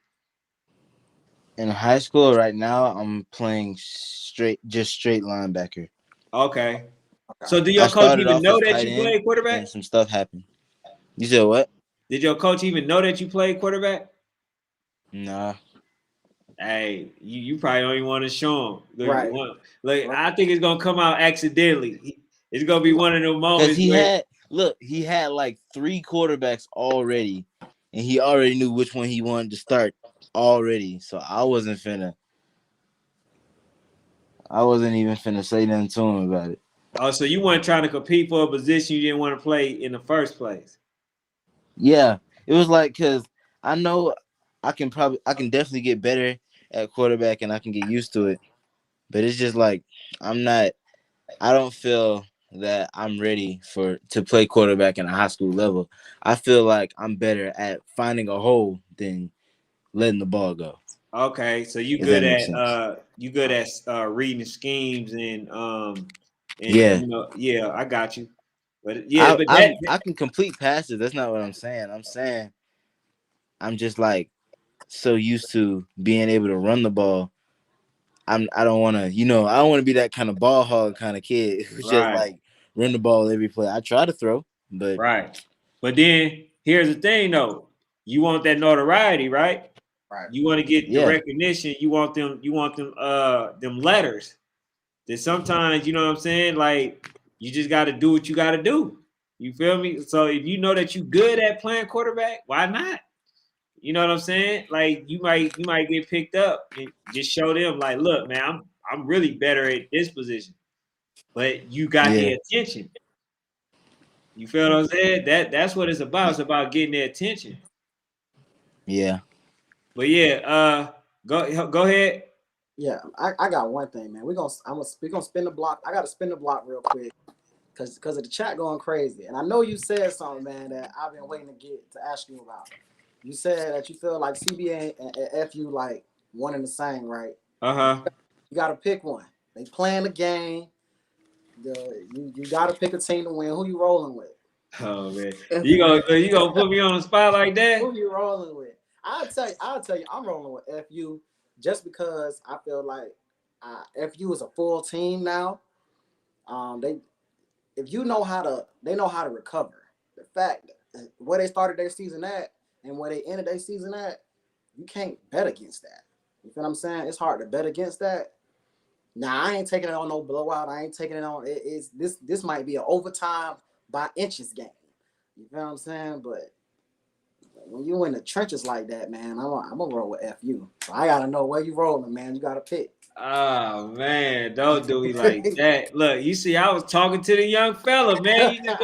right now, I'm playing just straight linebacker. Okay. Okay. So, do I your coach started even off know as that tight you end, play quarterback? then some stuff happened. You said what? Did your coach even know that you played quarterback? Nah, Hey, you probably don't even want to show him. Right. I think it's gonna come out accidentally. It's gonna be one of those because moments where he had like 3 quarterbacks already, and he already knew which one he wanted to start already. So I wasn't even finna say nothing to him about it. so you weren't trying to compete for a position you didn't want to play in the first place. Yeah, it was like because I know I can definitely get better at quarterback and I can get used to it, but it's just like I don't feel that I'm ready to play quarterback in a high school level. I feel like I'm better at finding a hole than letting the ball go. Okay, so If that makes sense. you good at reading schemes and Yeah, yeah, I got you. But yeah, but I can complete passes. That's not what I'm saying. I'm saying I'm just like so used to being able to run the ball. I don't want to, I don't want to be that kind of ball hog kind of kid who's just right, like run the ball every play. I try to throw, but right. But then here's the thing though. You want that notoriety, right? Right. You want to get the yeah, recognition. You want them letters. That sometimes, you know what I'm saying? Like you just gotta do what you gotta do. You feel me? So if you know that you good at playing quarterback, why not? You know what I'm saying? Like you might get picked up and just show them like, look, man, I'm really better at this position. But you got yeah, the attention. You feel what I'm saying? That's what it's about. It's about getting their attention. yeah. But yeah, go ahead. Yeah, I got one thing, man. We gonna spin the block. I gotta spin the block real quick because of the chat going crazy. And I know you said something, man, that I've been waiting to get to ask you about. You said that you feel like CBA and FU like one and the same, right? Uh-huh. You gotta pick one. They playing the game. You gotta pick a team to win. Who you rolling with? Oh man. You gonna put me on the spot like that? Who you rolling with? I'll tell you, I'm rolling with FU just because I feel like FU is a full team now. They if you know how to they know how to recover. The fact where they started their season at and where they ended their season at, you can't bet against that. You feel what I'm saying? It's hard to bet against that. Now I ain't taking it on no blowout. I ain't taking it on. It's this might be an overtime by inches game. You feel what I'm saying? But when you in the trenches like that, man, I'm gonna roll with FU. So I gotta know where you rolling, man. You gotta pick. Oh man, don't do me like that. Look, you see, I was talking to the young fella, man. You just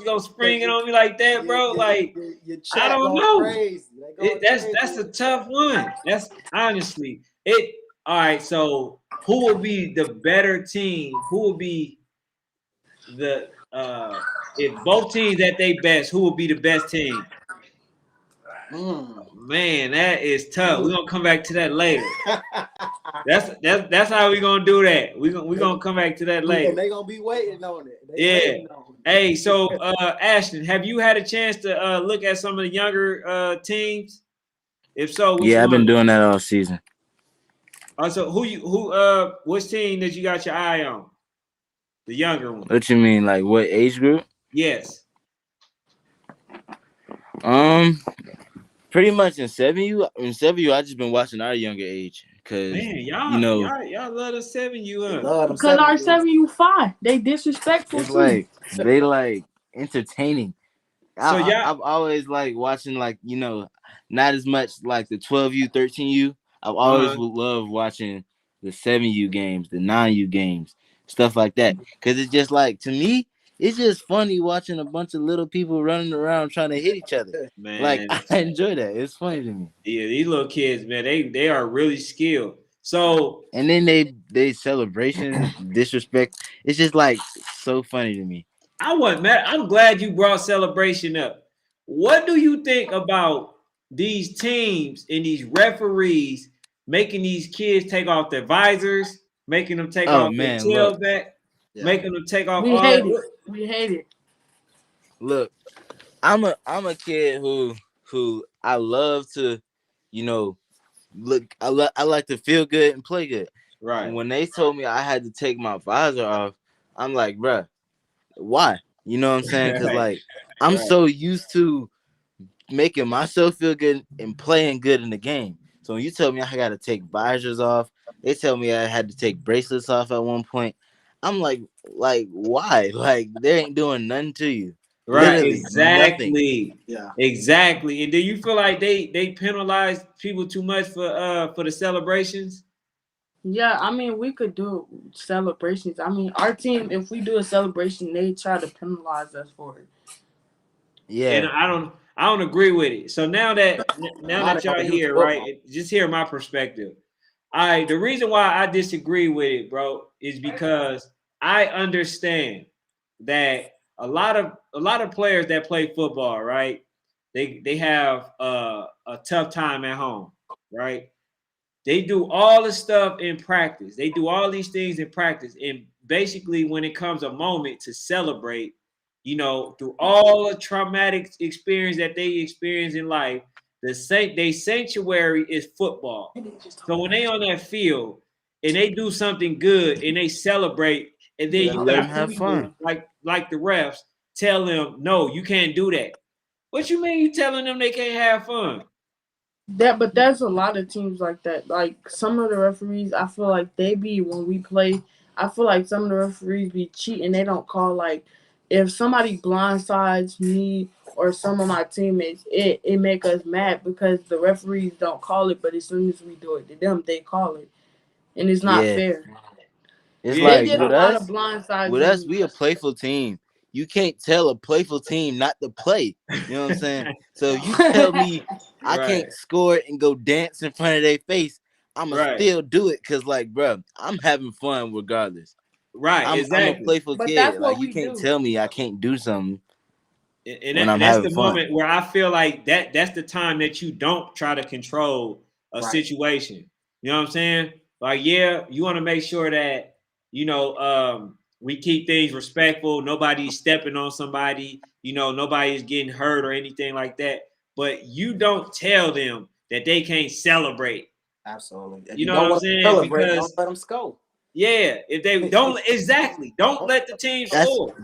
gonna spring it on me like that, bro. Like your I chat don't going know. crazy. They It, going that's crazy that's in a the tough chat. one. That's honestly it. All right, so who will be the better team? Who will be the if both teams at their best? Who will be the best team? Mm. Man, that is tough. We're Mm. gonna come back to that later. That's how we gonna do that. We gonna come back to that And later. they gonna be waiting on it. They Yeah. waiting on Hey, it. so Ashton, have you had a chance to look at some of the younger teams? If so, which Yeah, I've been one? doing that all season. Also, which team that you got your eye on? The younger one. What you mean, like what age group? Yes. Um, Pretty much in 7U. In 7U, I just been watching our younger age because Man, you y'all, know y'all, y'all love the 7U, They huh? love them Because seven our dudes. 7U5, they disrespectful it's too. like they like entertaining. So y'all, I've always like watching like not as much like the 12U, 13U. I've always uh-huh. would love watching the 7U games, the 9U games, stuff like that. Cause it's just like to me, it's just funny watching a bunch of little people running around trying to hit each other. Like Man, I enjoy that. It's funny to me. yeah, these little kids, man, they are really skilled. So And then they celebrations, disrespect. It's just like so funny to me. I want Matt. I'm glad you brought celebration up. What do you think about these teams and these referees making these kids take off their visors, making them take Oh off their man, tailback, Yeah. making them take off We all hate it. that? We hate it. look. I'm a kid who I love to, you know, look. I like to feel good and play good. And Right. when they told me I had to take my visor off, I'm like, bruh, why? You know what I'm saying? Cause right. like I'm Right. so used to making myself feel good and playing good in the game. So when you tell me I got to take visors off, they tell me I had to take bracelets off at one point. I'm like why? Like they ain't doing nothing to you. Right. Literally nothing. Exactly. Yeah. Exactly. And do you feel like they penalize people too much for the celebrations? Yeah, I mean, we could do celebrations. I mean, our team, if we do a celebration, they try to penalize us for it. And Yeah. I don't agree with it. So now Now they that want y'all to use here, football. right? Just hear my perspective. The reason why I disagree with it, bro, is because I understand that a lot of players that play football, right? They have a tough time at home, right? They do all the stuff in practice. They do all these things in practice, and basically, when it comes a moment to celebrate, through all the traumatic experience that they experience in life, they sanctuary is football. So when they on that field and they do something good and they celebrate, and then You you gotta let them got have people fun. like the refs tell them, no, you can't do that. What you mean you telling them they can't have fun? But there's a lot of teams like that. Like some of the referees, I feel like they be when we play. I feel like some of the referees be cheating. They don't call like if somebody blindsides me or some of my teammates, it make us mad because the referees don't call it. But as soon as we do it to them, they call it, and it's not Yeah. fair. It's Yeah, They like did a with lot of us, blindsides with to us, me. we a playful team. You can't tell a playful team not to play. You know what I'm saying? So if you tell me I right, can't score and go dance in front of their face, I'ma right, still do it because, like, bro, I'm having fun regardless. right, I'm a exactly. playful But that's kid. Like what you we can't do. tell me I can't do something And when I'm that's having the fun. moment where I feel like that's the time that you don't try to control a Right. situation. You know what I'm saying? Like, yeah, you want to make sure that we keep things respectful. Nobody's stepping on somebody. Nobody's getting hurt or anything like that. But you don't tell them that they can't celebrate. Absolutely. If You you know what don't I'm want to saying? celebrate, don't Because let them score. yeah, if they don't exactly, don't let the team That's score.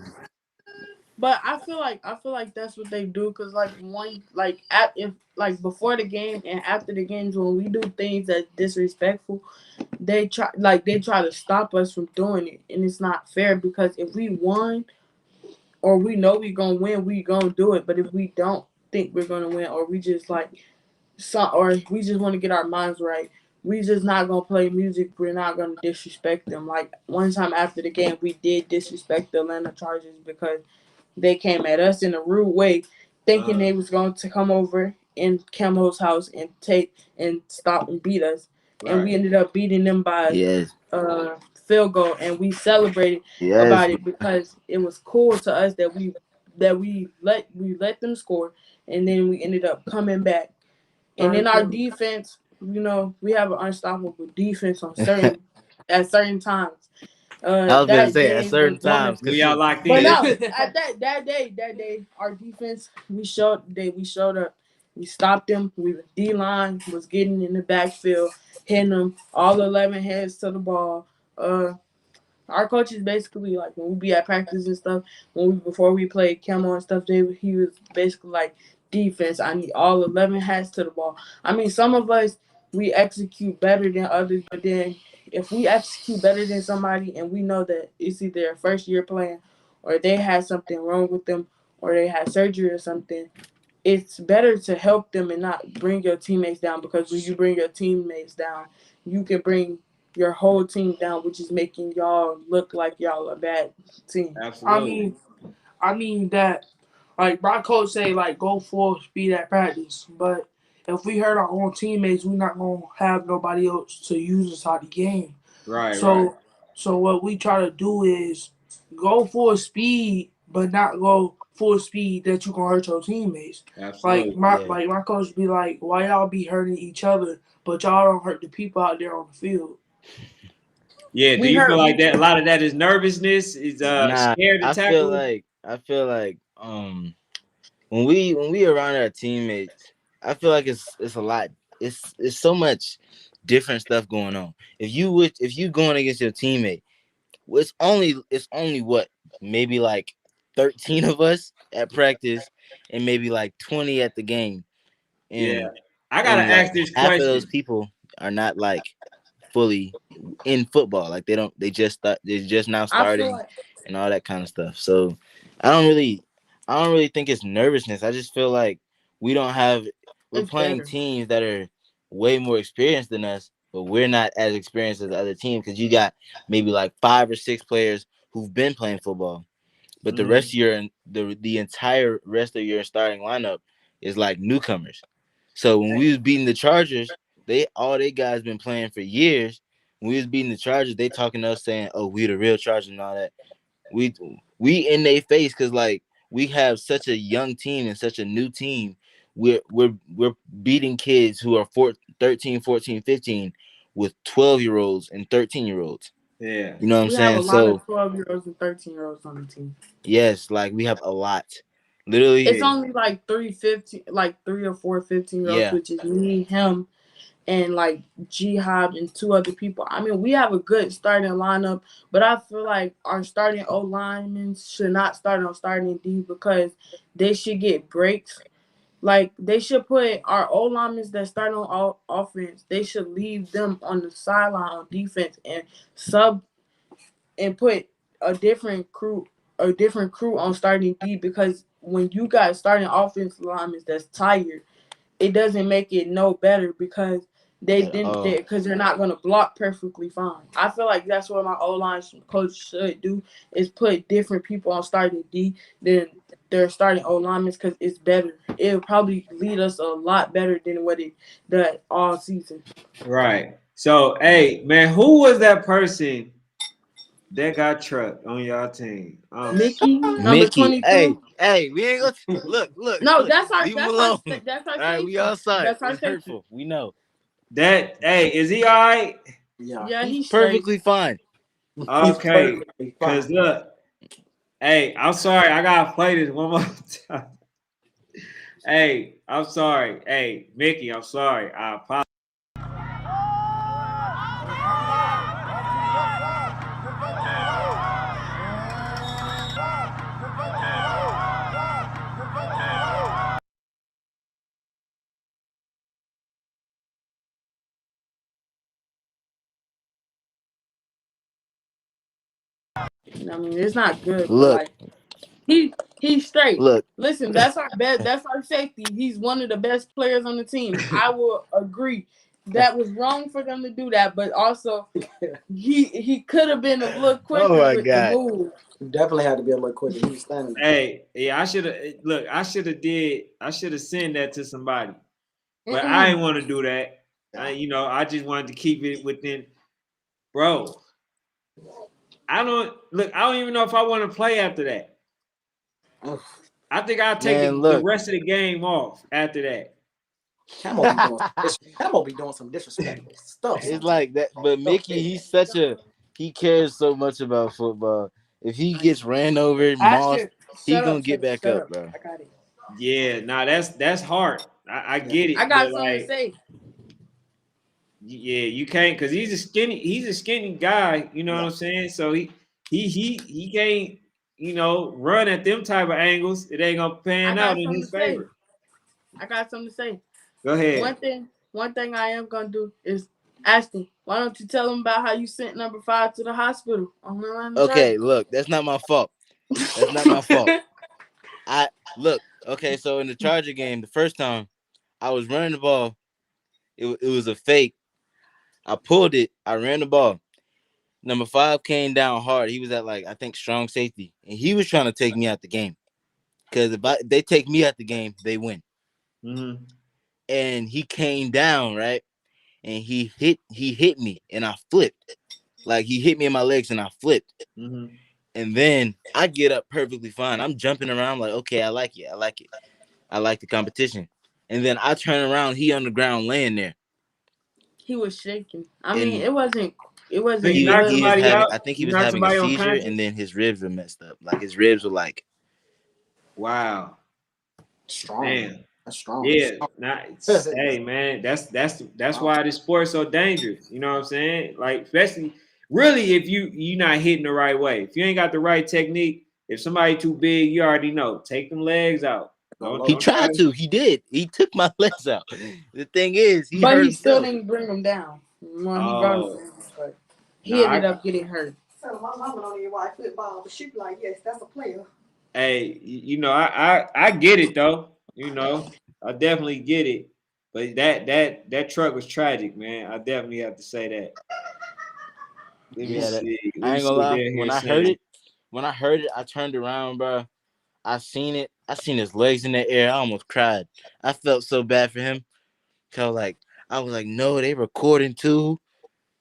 But I feel like that's what they do because like one like at if like before the game and after the games when we do things that's disrespectful, they try to stop us from doing it, and it's not fair because if we won or we know we gonna win, we gonna do it. But if we don't think we're gonna win or we just like or we just want to get our minds right, we just not gonna play music. We're not gonna disrespect them. Like one time after the game, we did disrespect the Atlanta Chargers because they came at us in a rude way, thinking Uh, they was going to come over in Camo's house and take and stop and beat us. And we right. ended up beating them by yes, field goal, and we celebrated yes, about it because it was cool to us that we let them score, and then we ended up coming back. And in our defense, we have an unstoppable defense at certain times. I was gonna That say at day was certain one of times Who because y'all locked but in? no, at that day, our defense we showed up. We stopped them. D line was getting in the backfield, hitting them all 11 heads to the ball. Our coaches basically like when we be at practice and stuff. Before we played Camo and stuff, he was basically like defense. I need all 11 hats to the ball. I mean, some of us we execute better than others, but then if we execute better than somebody and we know that it's either their first year playing or they had something wrong with them or they had surgery or something, it's better to help them and not bring your teammates down because when you bring your teammates down, you can bring your whole team down, which is making y'all look like y'all a bad team. I Absolutely. mean, I mean that like my coach say like go full speed at practice, but if we hurt our own teammates, we're not gonna have nobody else to use us out the game. Right, right. So so what we try to do is go full speed, but not go full speed that you gonna hurt your teammates. Like Absolutely. my yeah, like my coach be like, why y'all be hurting each other, but y'all don't hurt the people out there on the field. Yeah. Do We you feel heard like we that? A lot of that is nervousness. Is nah. scared to tackle. I feel like when we around our teammates, I feel like it's a lot. It's so much different stuff going on. If you going against your teammate, well, it's only what maybe like 13 of us at practice and maybe like 20 at the game, Yeah. and I gotta and like ask this half of those question. people are not like fully in football. Like they're just now I feel starting like and all that kind of stuff. So I don't really I don't really think it's nervousness. I just feel like we don't have we're it's playing better. teams that are way more experienced than us, but we're not as experienced as the other team because you got maybe like 5 or 6 players who've been playing football, but the rest Mhm. of your the entire rest of your starting lineup is like newcomers. So when we was beating the Chargers, they guys been playing for years. When we was beating the Chargers, they talking to us saying, "Oh, we the real Chargers and all that." We we in their face because like we have such a young team and such a new team. We're beating kids who are 13, 14, 15 with 12-year-olds and 13-year-olds. Yeah. You know what I'm We have a saying? lot So of 12-year-olds and 13-year-olds on the team. yes, like we have a lot. Literally, It's only like 3 or 4 15-year-olds, yeah. which is me, him, and like G Hob and 2 other people. I mean, we have a good starting lineup, but I feel like our starting O linemen should not start on starting D because they should get breaks. Like they should put our O linemen that start on offense. They should leave them on the sideline on defense and sub and put a different crew on starting D because when you got starting offense linemen that's tired, it doesn't make it no better because Oh, they're not gonna block perfectly fine. I feel like that's what my O line coach should do is put different people on starting D than their starting O linemen because it's better. It'll probably lead us a lot better than what it does all season. Right. So, hey, man, who was that person that got trucked on y'all team? Mickey, number Mickey. Hey, 22. we ain't gonna look. No, that's our Leave him alone. All that's our right, we safety. outside. That's our It's safety. hurtful. We know. Hey, is he all right? Yeah, Yeah, He's he's straight. perfectly fine. he's Okay. perfectly Because fine. look, hey, I'm sorry. I got to play this one more time. Hey, I'm sorry. Hey, Mickey, I'm sorry. I apologize. I mean, it's not good, but Look, like he's straight. look. Listen, that's our best. That's our safety. He's one of the best players on the team. I will agree. That was wrong for them to do that, but also he could have been a little Oh quicker my with the God. move. You definitely had to be a little quicker. He was standing there. Hey, yeah, I should have look. I should have sent that to somebody, but I Mm-mm. didn't want to do that. I just wanted to keep it within. Bro, I don't even know if I want to play after that. Oof. I think I'll take Man, the look. rest of the game off after that. Camo be doing some disrespectful stuff. It's Sometimes. like that. But Mickey, he cares so much about football. If he gets ran over, mossed, Ashton, he shut gonna up, get back shut up, up. bro. I got it. Yeah, nah, that's hard. I Yeah. get I it, but got something to like, say. yeah, you can't because he's a skinny guy. You know what I'm saying? So he can't run at them type of angles. It ain't gonna I pan out got in something to his say. favor. I got something to say. Go ahead. One thing I am gonna do is Ashton, why don't you tell them about how you sent number 5 to the hospital on the line Okay, look, that's not my fault. That's not my fault. I look. Okay, so in the Charger game, the first time I was running the ball, it was a fake. I pulled it. I ran the ball. Number 5 came down hard. He was at I think strong safety, and he was trying to take me out the game. Because if they take me out the game, they win. Mm-hmm. And he came down right, and he hit me, and I flipped. Like he hit me in my legs, and I flipped. Mm-hmm. And then I get up perfectly fine. I'm jumping around like, okay, I like it. I like it. I like the competition. And then I turn around, he on the ground laying there. he was shaking. I mean, And it wasn't So you knocked good. he is somebody having, out. I think he You was knocked having a somebody seizure, and unconscious. then his ribs were messed up. Like his ribs were like, Wow. Strong. Damn. That's strong. Yeah. Nice. Hey man, that's why this sport's so dangerous. You know what I'm saying? Like especially really if you not hitting the right way. If you ain't got the right technique, if somebody too big, you already know. Take them legs out. Go he low. Don't try tried to. to. He did. He took my legs out. The thing is, he But hurt he still himself. didn't bring him down. Well, he brought him Oh, down, but he nah. ended up getting hurt. So my mama don't even watch football, but she be like, yes, that's a player. I get it though. I definitely get it. But that truck was tragic, man. I definitely have to say that. Let me Yeah, see. Let I me ain't see gonna what lie. they're here saying. When I heard it, I turned around, bro. I seen it. I seen his legs in the air. I almost cried. I felt so bad for him. Cause I was like, no, they recording too.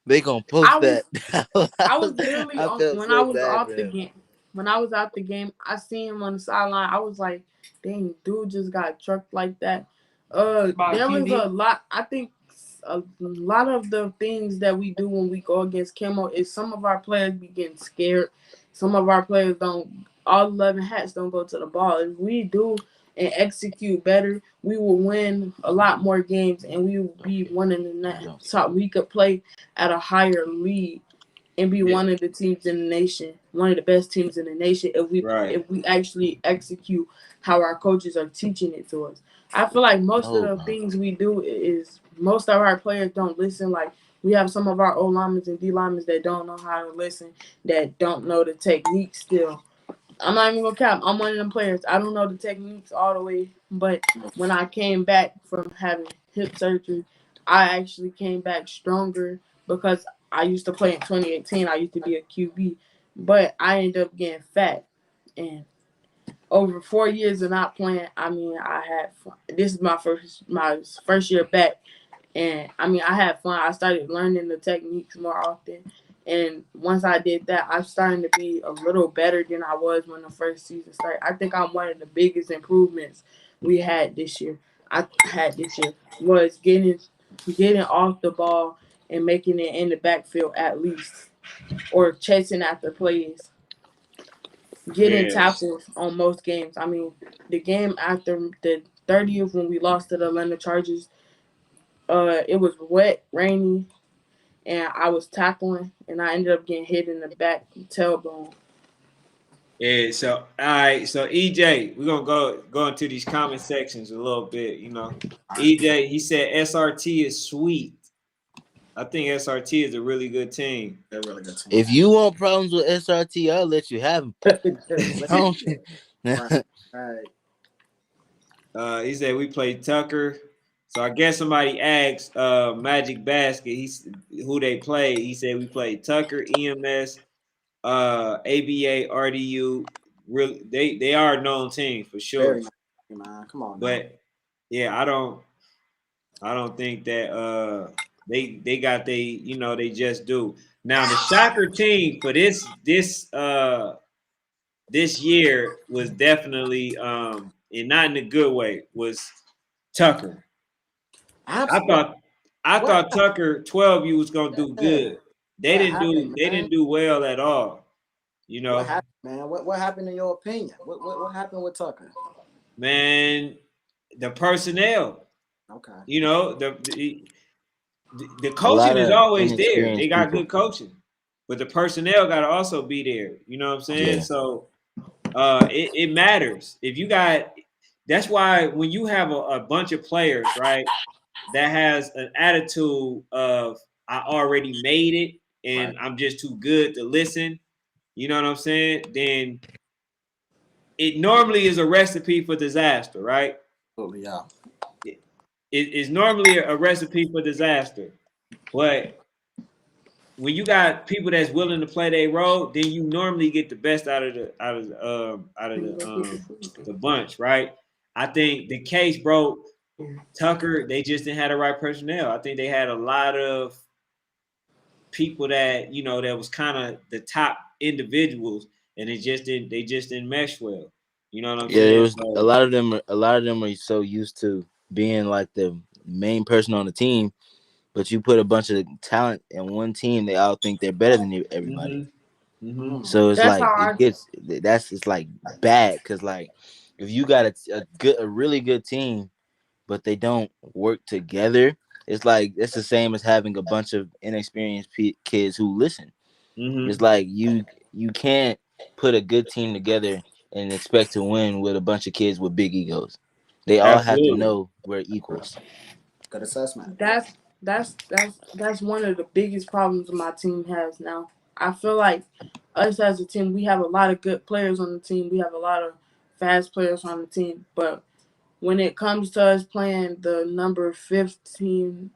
They gonna I post was that. I I was, was literally I on felt when I so was bad for off the him. game. When I was out the game, I seen him on the sideline. I was like, "Dang, dude just got trucked like that." By There was QB? a lot. I think a lot of the things that we do when we go against Camo is some of our players be getting scared. Some of our players don't. All 11 hats don't go to the ball. If we do and execute better, we will win a lot more games, and we will be one of the top. We could play at a higher league and be Yeah. one of the teams in the nation, one of the best teams in the nation Right. if we actually execute how our coaches are teaching it to us. I feel like most of the things we do is most of our players don't listen. Like we have some of our O linemen and D linemen that don't know how to listen, that don't know the technique still. I'm not even gonna cap. I'm one of them players. I don't know the techniques all the way, but when I came back from having hip surgery, I actually came back stronger because I used to play in 2018. I used to be a QB, but I ended up getting fat, and over 4 years of not playing, I mean, I had fun. This is my first year back, and I mean, I had fun. I started learning the techniques more often. And once I did that, I'm starting to be a little better than I was when the first season started. I think I'm one of the biggest improvements we had this year. I had this year was getting off the ball and making it in the backfield at least, or chasing after plays, getting Yeah. tackles on most games. I mean, the game after the 30th when we lost to the Atlanta Chargers, it was wet, rainy, and I was tackling, and I ended up getting hit in the back tailbone. Yeah, so all right, so EJ, we're gonna go into these comment sections a little bit, EJ, he said SRT is sweet. I think SRT is a really good team. They're a really good team. If you want problems with SRT, I'll let you have them. Right, right. He said we played Tucker. So I guess somebody asked Magic Basket, who they played. He said we played Tucker, EMS, ABA, RDU. Really, they are a known team for sure. Very nice, man. Come on, now. But yeah, I don't think that they got they just do. Now the shocker team for this year was definitely and not in a good way was Tucker. Absolutely. I What? thought Tucker 12U was gonna do Yeah. good. What happened, They man? didn't do well at all. What happened, man? What happened in your opinion? What happened with Tucker? Man, the personnel. Okay. The A lot coaching is of always there. They inexperienced got people. good coaching, but the personnel got to also be there. You know what I'm saying? Yeah. So it matters. If you got, that's why when you have a bunch of players, right, that has an attitude of I already made it Right. and I'm just too good to listen. You know what I'm saying? Then it normally is a recipe for disaster, right? Absolutely, yeah. It's normally a recipe for disaster. But when you got people that's willing to play their role, then you normally get the best out of the bunch, right? I think the case, bro, Tucker, they just didn't have the right personnel. I think they had a lot of people that that was kind of the top individuals, and they just didn't mesh well. You know what I'm Yeah, it saying? was a So lot of them. A lot of them are so used to being like the main person on the team, but you put a bunch of talent in one team, they all think they're better than everybody. So it's That's like how I. it's like bad because like if you got a really good team, but they don't work together, it's like it's the same as having a bunch of inexperienced kids who listen. It's like you can't put a good team together and expect to win with a bunch of kids with big egos. They all have to absolutely. know we're equals. Good assessment. That's one of the biggest problems my team has now. I feel like us as a team, we have a lot of good players on the team. We have a lot of fast players on the team, but when it comes to us playing the number 15,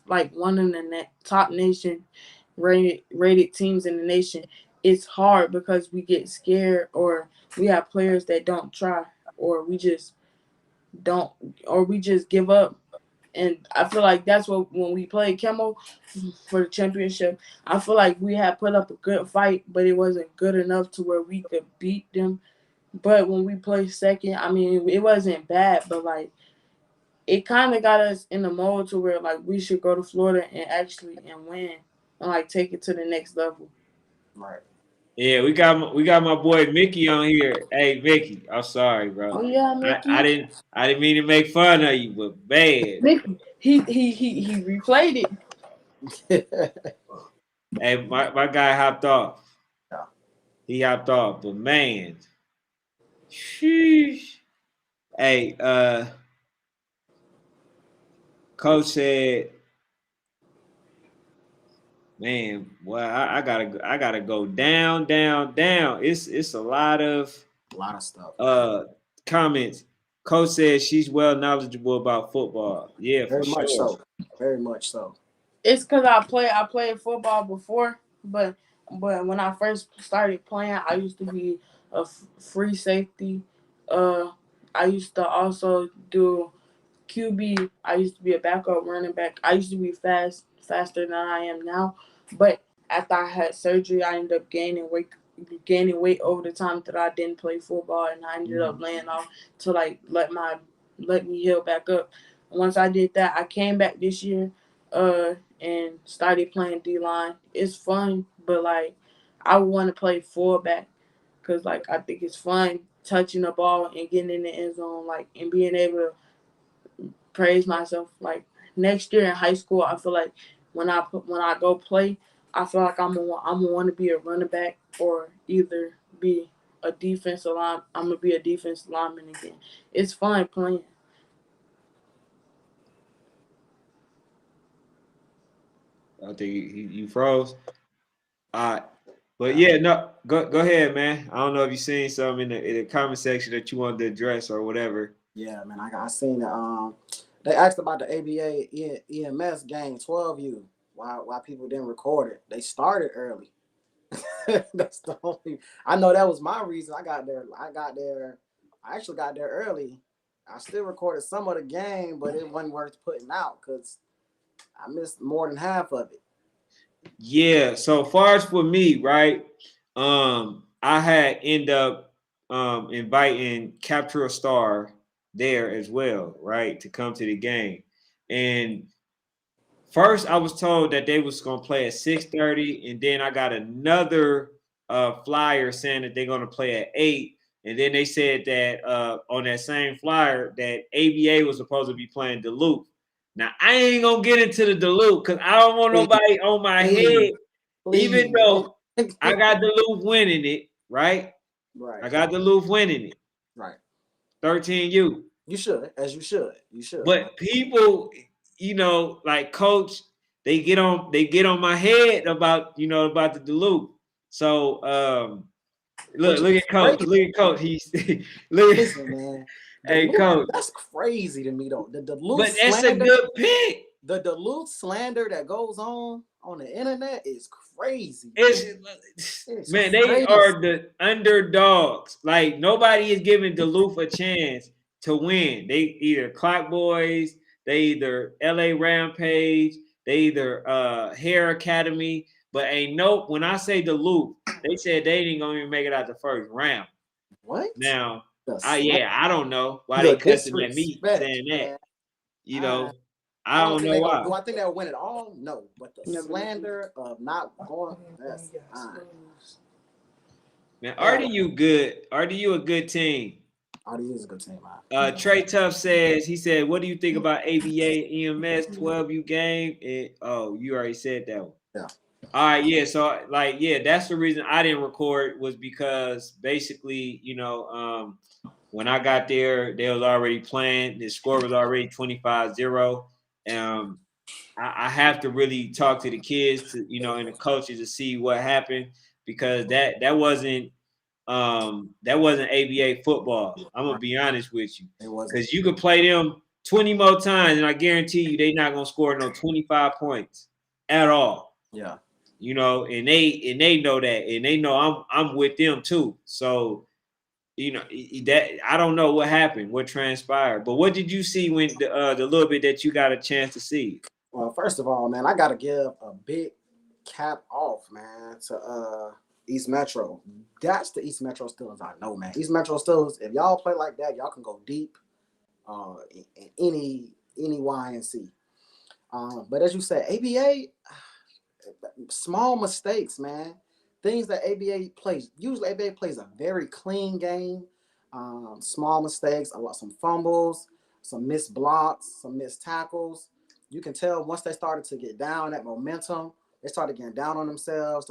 like one of the top nation rated teams in the nation, it's hard because we get scared, or we have players that don't try, or don't we just give up. And I feel like that's what when we played Kemo for the championship, I feel like we had put up a good fight, but it wasn't good enough to where we could beat them. But when we played second, I mean, it wasn't bad, but like it kind of got us in the mode to where like we should go to Florida and win and like take it to the next level. Right. Yeah, we got my boy Mickey on here. Hey Mickey, I'm sorry, bro. Oh yeah, I didn't mean to make fun of you, but man, Mickey, he replayed it. hey, my guy hopped off. Yeah. He hopped off, but man, sheesh. Hey, coach said, man, well, I gotta go down, down, down. It's a lot of A lot of stuff. uh comments. Coach says she's well knowledgeable about football. Yeah, for Very much sure. so. Very much so. It's because I played football before, but when I first started playing, I used to be a free safety. Uh, I used to also do QB. I used to be a backup running back. I used to be faster than I am now. But after I had surgery, I ended up gaining weight over the time that I didn't play football, and I ended up laying off to like let me heal back up. Once I did that, I came back this year, and started playing D line. It's fun, but like I want to play fullback because like I think it's fun touching the ball and getting in the end zone, like and being able to praise myself. Like next year in high school, I feel like when I go play, I feel like I'm gonna want to be a running back or either be a defensive line. I'm gonna be a defensive lineman again. It's fun playing. I think you froze. But yeah, no, go ahead, man. I don't know if you seen something in the comment section that you wanted to address or whatever. Yeah, man. I seen it. They asked about the ABA EMS game 12U. Why people didn't record it? They started early. That's the only. I know that was my reason. I got there. I actually got there early. I still recorded some of the game, but it wasn't worth putting out because I missed more than half of it. Yeah. So far as for me, right? I had end up inviting Capture a Star there as well, right, to come to the game. And first I was told that they was gonna play at 6:30, and then I got another flyer saying that they're gonna play at 8. And then they said that on that same flyer that ABA was supposed to be playing Duluth. Now I ain't gonna get into the Duluth because I don't want nobody on my head, even though I got Duluth winning it, right? Right. I got Duluth winning it. Right. 13U. You should, as you should. You should. But people, like coach, they get on my head about the Duluth. So look at coach. Look at coach. He's look at Listen, man. hey Duluth, coach. that's crazy to me though. The Duluth But that's slander, a good pick. the Duluth slander that goes on the internet is crazy. It's man, they are the underdogs. Like nobody is giving Duluth a chance to win. They either Clock Boys, they either LA Rampage, they either Hair Academy. But ain't no, when I say Duluth, they said they ain't gonna even make it out the first round. What? Now, I don't know why The they cussing at me disrespect, saying that. man. I don't know why. Do I think they'll win it all? No. But the slander of not going, that's man, RDU good. RDU a good team. RDU is a good team, man. Trey Tuff he said, what do you think about ABA EMS 12U game? You already said that one. Yeah. All right, yeah. So that's the reason I didn't record was because basically, when I got there, they was already playing. The score was already 25-0. I have to really talk to the kids and the coaches to see what happened because that wasn't ABA football. I'm gonna be honest with you, because you could play them 20 more times, and I guarantee you they're not gonna score no 25 points at all. Yeah, and they know that, and they know I'm with them too. So that I don't know what happened, what transpired, but what did you see when the little bit that you got a chance to see? Well, first of all, man, I gotta give a big cap off, man, to East Metro. That's the East Metro Steelers I know, man. East Metro Steelers, if y'all play like that, y'all can go deep in any any YNC. But as you said, ABA, small mistakes, man. Things that ABA plays. Usually ABA plays a very clean game. Small mistakes, some fumbles, some missed blocks, some missed tackles. You can tell once they started to get down that momentum, they started getting down on themselves,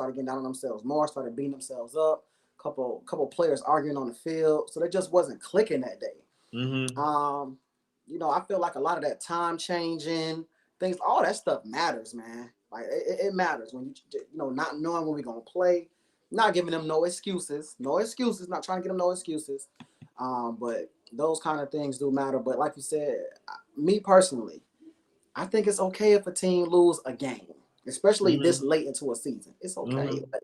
more, started beating themselves up. Couple players arguing on the field, so they just wasn't clicking that day. Mm-hmm. I feel like a lot of that time changing things, all that stuff matters, man. Like it matters when not knowing when we're gonna play, not giving them no excuses, not trying to give them no excuses. But those kind of things do matter. But like you said, me personally, I think it's okay if a team lose a game, especially this late into a season. It's okay. Mm-hmm. Like,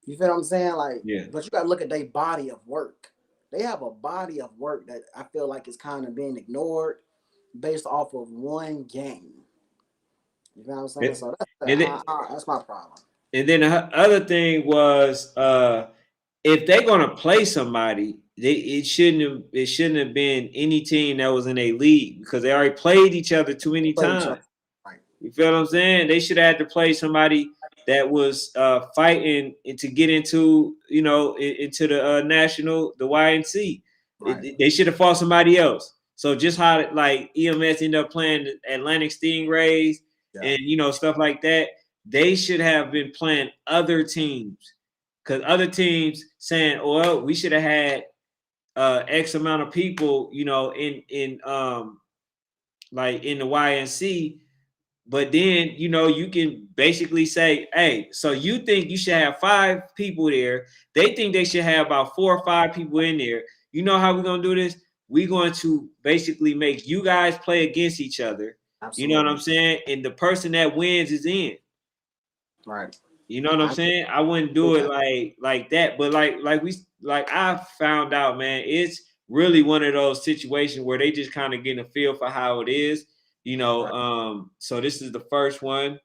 you feel what I'm saying? Like, Yeah. but you gotta look at their body of work. They have a body of work that I feel like is kind of being ignored based off of one game. You know what I'm saying? So And then, that's my problem. and then the other thing was, if they're gonna play somebody, it shouldn't have been any team that was in a league because they already played each other too many Play each other. times. Right. You feel what I'm saying? They should have had to play somebody that was fighting to get into into the national, the YNC. Right. They should have fought somebody else. So just how like EMS ended up playing the Atlantic Stingrays Yeah. and stuff like that, they should have been playing other teams because other teams saying, "Well, we should have had X amount of people, in like in the YNC." But then, you can basically say, hey, so you think you should have 5 people there. They think they should have about 4 or 5 people in there. You know how we're going to do this? We're going to basically make you guys play against each other. Absolutely. You know what I'm saying? And the person that wins is in. Right. You know what I'm saying? I wouldn't do it like that. But like I found out, man, it's really one of those situations where they just kind of getting a feel for how it is. So this is the first one.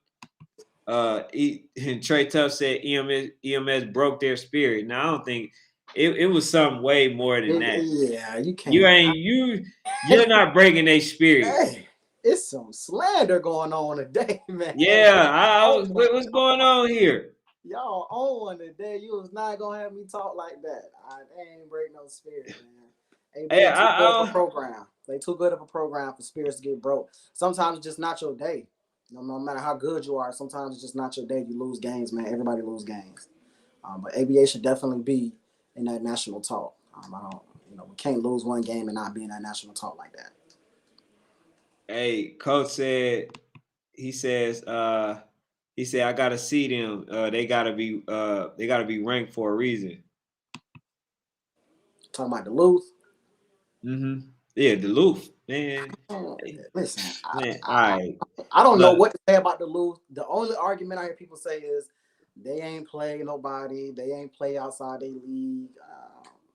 Trey Tuff said EMS broke their spirit. Now I don't think it was something way more than that. Yeah, you can't. You're not breaking their spirit. Hey, it's some slander going on today, man. Yeah, what's going on here? Y'all on one today. You was not gonna have me talk like that. They ain't break no spirit, man. They too good of a program. They too good of a program for spirits to get broke. Sometimes it's just not your day. No matter how good you are, sometimes it's just not your day. You lose games, man. Everybody lose games. But ABA should definitely be in that national talk. We can't lose one game and not be in that national talk like that. Hey, coach said, he said, I gotta see them. They gotta be ranked for a reason. Talking about Duluth. Mm-hmm. Yeah, Duluth, man. Listen, man, I don't know what to say about Duluth. The only argument I hear people say is they ain't play nobody. They ain't play outside their league.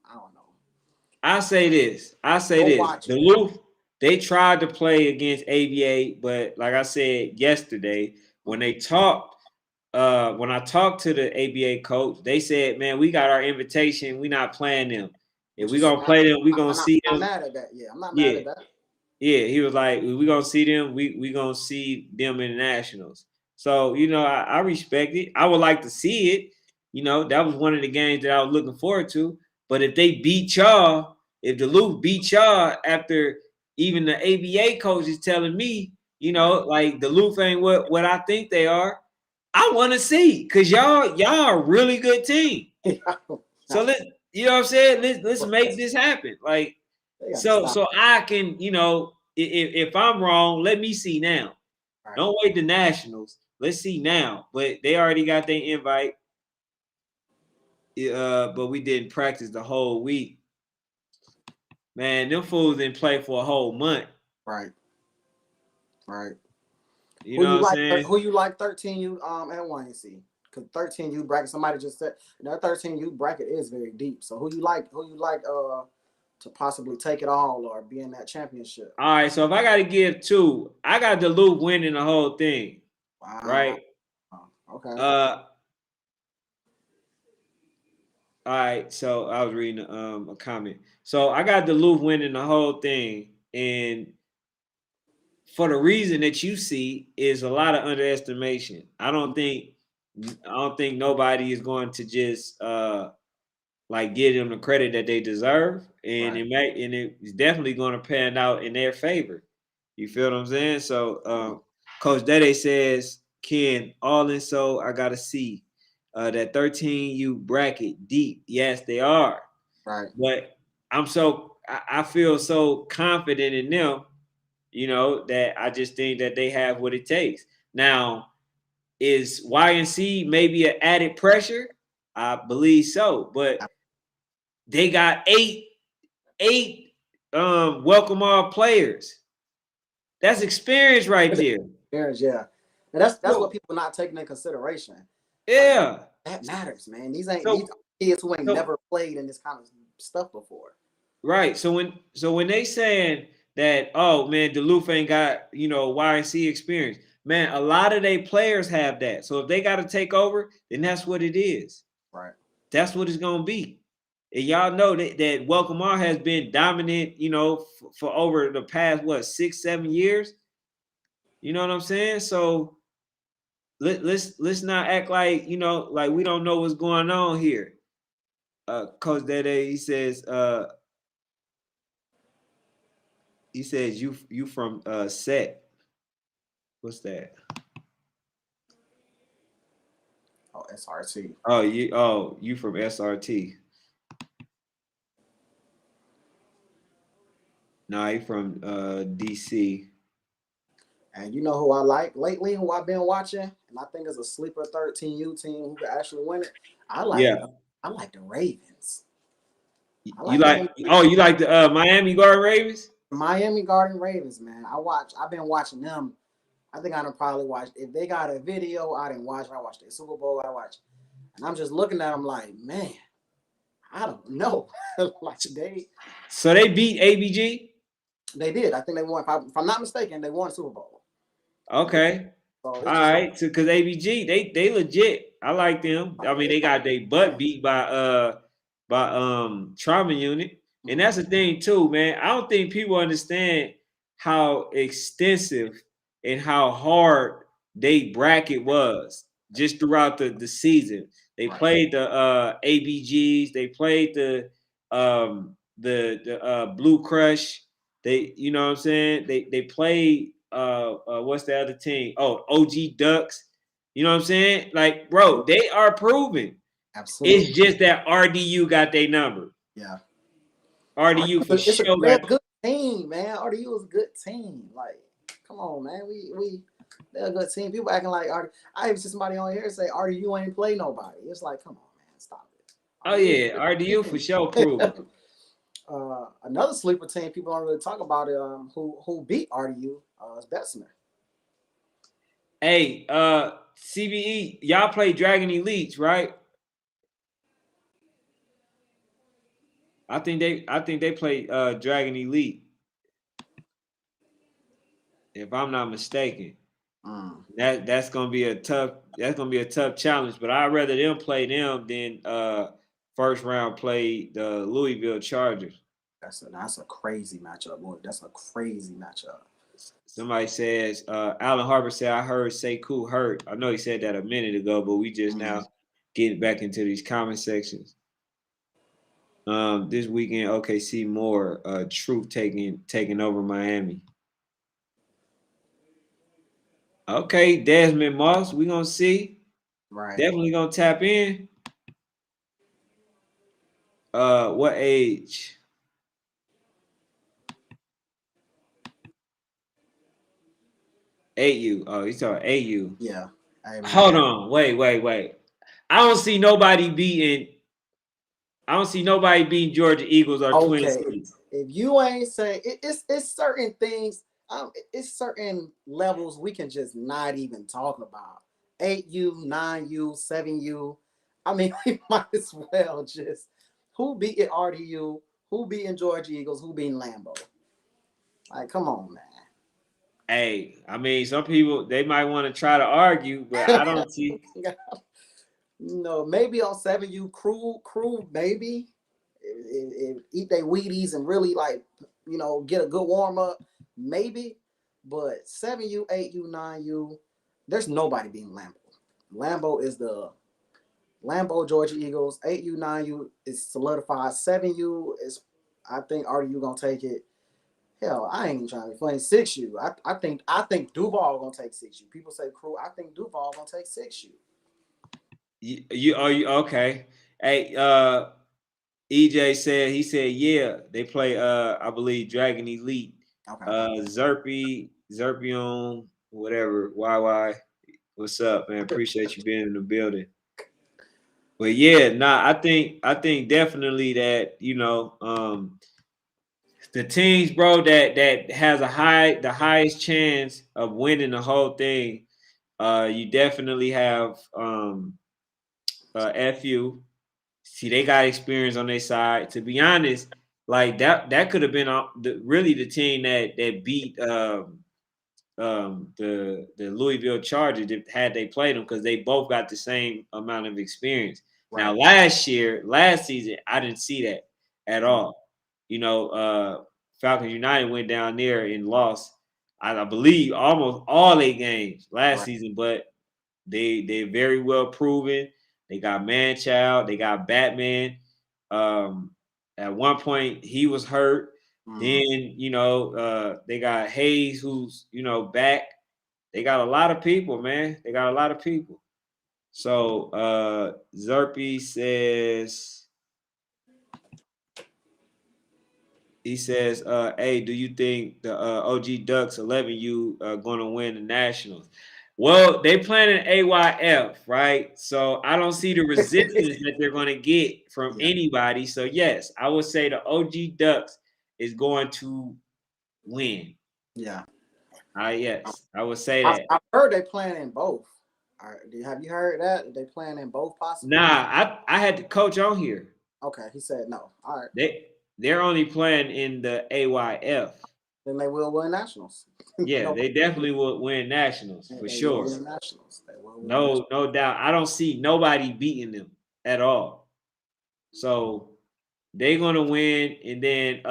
I don't know. I say this. Duluth, they tried to play against ABA, but like I said yesterday, when I talked to the ABA coach, they said, man, we got our invitation. We not playing them. If we gonna play them, we gonna see them. I'm not mad at that. Yeah, I'm not mad at that. Yeah, he was like, we gonna see them. We gonna see them in the nationals. So I respect it. I would like to see it. That was one of the games that I was looking forward to. But if they beat y'all, if Duluth beat y'all after even the ABA coach is telling me, like Duluth ain't what I think they are, I want to see because y'all are a really good team. So let's, you know what I'm saying? Let's make this happen. Like, so I can, if I'm wrong, let me see now. Right. Don't wait the nationals. Let's see now. But they already got their invite. But we didn't practice the whole week. Man, them fools didn't play for a whole month. Right. You know what I'm saying? Who you like 13U at YNC? Because 13U bracket, somebody just said that 13U bracket is very deep. So who you like to possibly take it all or be in that championship? All right, so if I got to give 2, I got Duluth winning the whole thing. Wow. Right? Okay. All right, so I was reading a comment. So I got Duluth winning the whole thing, and for the reason that you see is a lot of underestimation. I don't think nobody is going to just like give them the credit that they deserve, and it's definitely going to pan out in their favor. You feel what I'm saying? So Coach Dede says, Ken, all in so I gotta see that 13U bracket deep. Yes, they are. Right. But I feel so confident in them, that I just think that they have what it takes. Now, is YNC maybe an added pressure? I believe so, but they got eight welcome all players. That's experience right there. Experience, yeah. And that's what people not taking into consideration. Yeah. Like, that matters, man. These ain't So- these kids who ain't so- never played in this kind of stuff before. Right. So when they saying that, oh man, Duluth ain't got, YNC experience, man, a lot of their players have that. So if they got to take over, then that's what it is. Right. That's what it's gonna be. And y'all know that Welcome All has been dominant, for over the past 6-7 years. You know what I'm saying? So let's not act like like we don't know what's going on here. Coach Dede, he says you from set. What's that? Oh, SRT. Oh, you from SRT. Nah, he from DC. And you know who I like lately, who I've been watching, and I think is a sleeper 13U team who could actually win it. I like the Ravens. You like the Miami Garden Ravens? Miami Garden Ravens, man. I've been watching them. I think I done probably watched. If they got a video, I didn't watch. I watched their Super Bowl. I watched, and I'm just looking at them like, man, I don't know. Like So they beat ABG. They did. I think they won. If I'm not mistaken, they won Super Bowl. Okay. So All right. So because ABG, they legit. I like them. I mean, they got their butt beat by Trauma Unit. And that's the thing too, man. I don't think people understand how extensive and how hard they bracket was just throughout the season. They played the ABGs, they played the Blue Crush. They, you know what I'm saying? They played what's the other team? Oh, OG Ducks. You know what I'm saying? Like, bro, they are proven. Absolutely. It's just that RDU got their number. Yeah. RDU for sure. They're a good team, man. RDU is a good team. Like, come on, man. They're a good team. People acting like I even see somebody on here say RDU ain't play nobody. It's like, come on, man, stop it. Oh yeah, RDU for sure proven. Another sleeper team people don't really talk about it. Who beat RDU is Bessemer. Hey, CBE, y'all play Dragon Elites, right? I think they play Dragon Elite. If I'm not mistaken. That's gonna be a tough challenge, but I'd rather them play them than first round play the Louisville Chargers. That's a crazy matchup, boy. That's a crazy matchup. Somebody says, Alan Harper said, I heard Sekou hurt. I know he said that a minute ago, but we just now getting back into these comment sections. This weekend, OKC more Truth taking over Miami. Okay, Desmond Moss, we gonna see. Right. Definitely gonna tap in. What age? AU. Oh, he's talking AU. Yeah. Hold on. Wait. I don't see nobody beating Georgia Eagles or Twin Cities. If you ain't saying it's certain things, it's certain levels we can just not even talk about. 8U, 9U, 7U. I mean, we might as well just who beating RDU, who beating Georgia Eagles, who beating Lambeau. Like, come on, man. Hey, I mean, some people they might want to try to argue, but I don't see. No, maybe on 7U crew, maybe. Eat their Wheaties and really get a good warm up, maybe. But 7U, 8U, 9U, there's nobody beating Lambeau. Lambeau is the Lambeau Georgia Eagles. 8U, 9U is solidified. 7U is, I think, RDU gonna take it. Hell, I ain't even trying to be funny. 6U. I think Duval gonna take 6U. People say Crew. I think Duval gonna take 6U. You are you okay? Hey, EJ said yeah, they play I believe Dragon Elite. Okay. Zerpion, whatever, YY. What's up, man? Appreciate you being in the building. But yeah, nah, I think definitely that, the teams, bro, that has the highest chance of winning the whole thing, you definitely have FU. See, they got experience on their side. To be honest, like that could have been really the team that beat the Louisville Chargers had they played them, because they both got the same amount of experience. Right. Now, last season, I didn't see that at all. Falcons United went down there and lost, I believe, almost all 8 games last season, but they're very well proven. They got Man-Child, they got Batman. At one point, he was hurt. Then, they got Hayes, who's, back. They got a lot of people, man. They got a lot of people. So Zerpy says, hey, do you think the OG Ducks 11U are going to win the Nationals? Well, they playing an AYF, right? So I don't see the resistance that they're going to get from anybody. So yes, I would say the OG Ducks is going to win. Yeah. Yes, I would say that. I heard they playing in both. Have you heard that they playing in both possibly? Nah, I had the coach on here. Okay, he said no. All right. They're only playing in the AYF. Then they will win nationals. Yeah, they definitely will win nationals for sure. Win nationals. They will win no doubt. I don't see nobody beating them at all. So they're gonna win, and then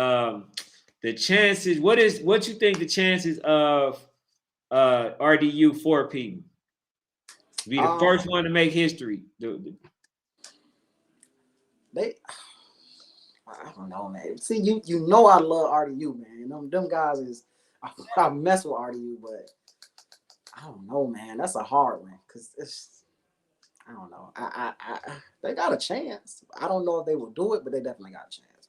the chances. What you think the chances of RDU 4P be the first one to make history? I don't know, man. See, you know I love RDU, man. Them guys is I mess with RDU, but I don't know, man. That's a hard one because it's I don't know. I they got a chance. I don't know if they will do it, but they definitely got a chance,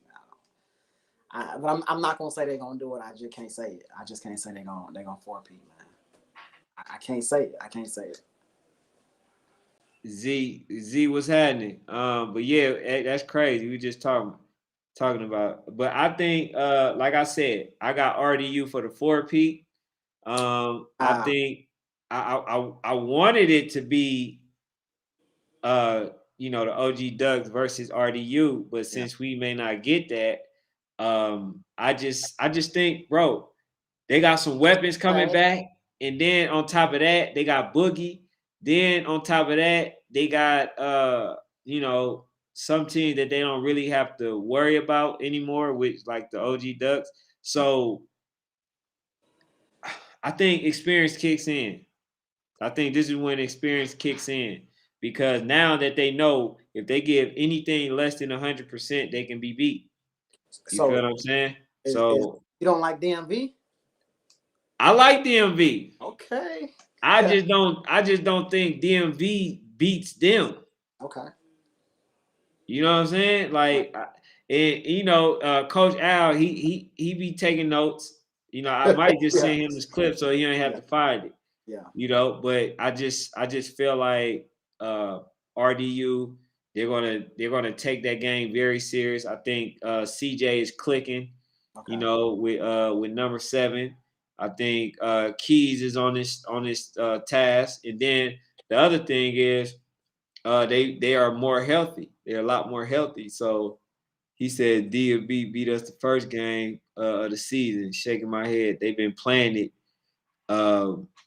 man. But I'm not gonna say they're gonna do it. I just can't say it. I just can't say they're gonna 4P, man. I can't say it. I can't say it. Z, what's happening? But yeah, that's crazy. We just talking about. But I think, like I said, I got RDU for the 4P. I think I wanted it to be, the OG Ducks versus RDU, but since we may not get that, I just think, bro, they got some weapons coming back, and then on top of that, they got Boogie. Then on top of that, they got some team that they don't really have to worry about anymore, which like the OG Ducks. So I think experience kicks in. I think this is when experience kicks in, because now that they know if they give anything less than 100%, they can be beat. You feel what I'm saying? So you don't like DMV? I like DMV. Okay. I just don't think DMV beats them. Okay. You know what I'm saying? Like, Coach Al, he be taking notes. I might just send him this clip so he don't have to find it. Yeah. But I just feel like RDU, they're gonna take that game very serious. I think CJ is clicking. Okay. With number 7. I think Keys is on this task, and then the other thing is they are more healthy. They're a lot more healthy. So he said D&B beat us the first game of the season. Shaking my head. They've been playing it.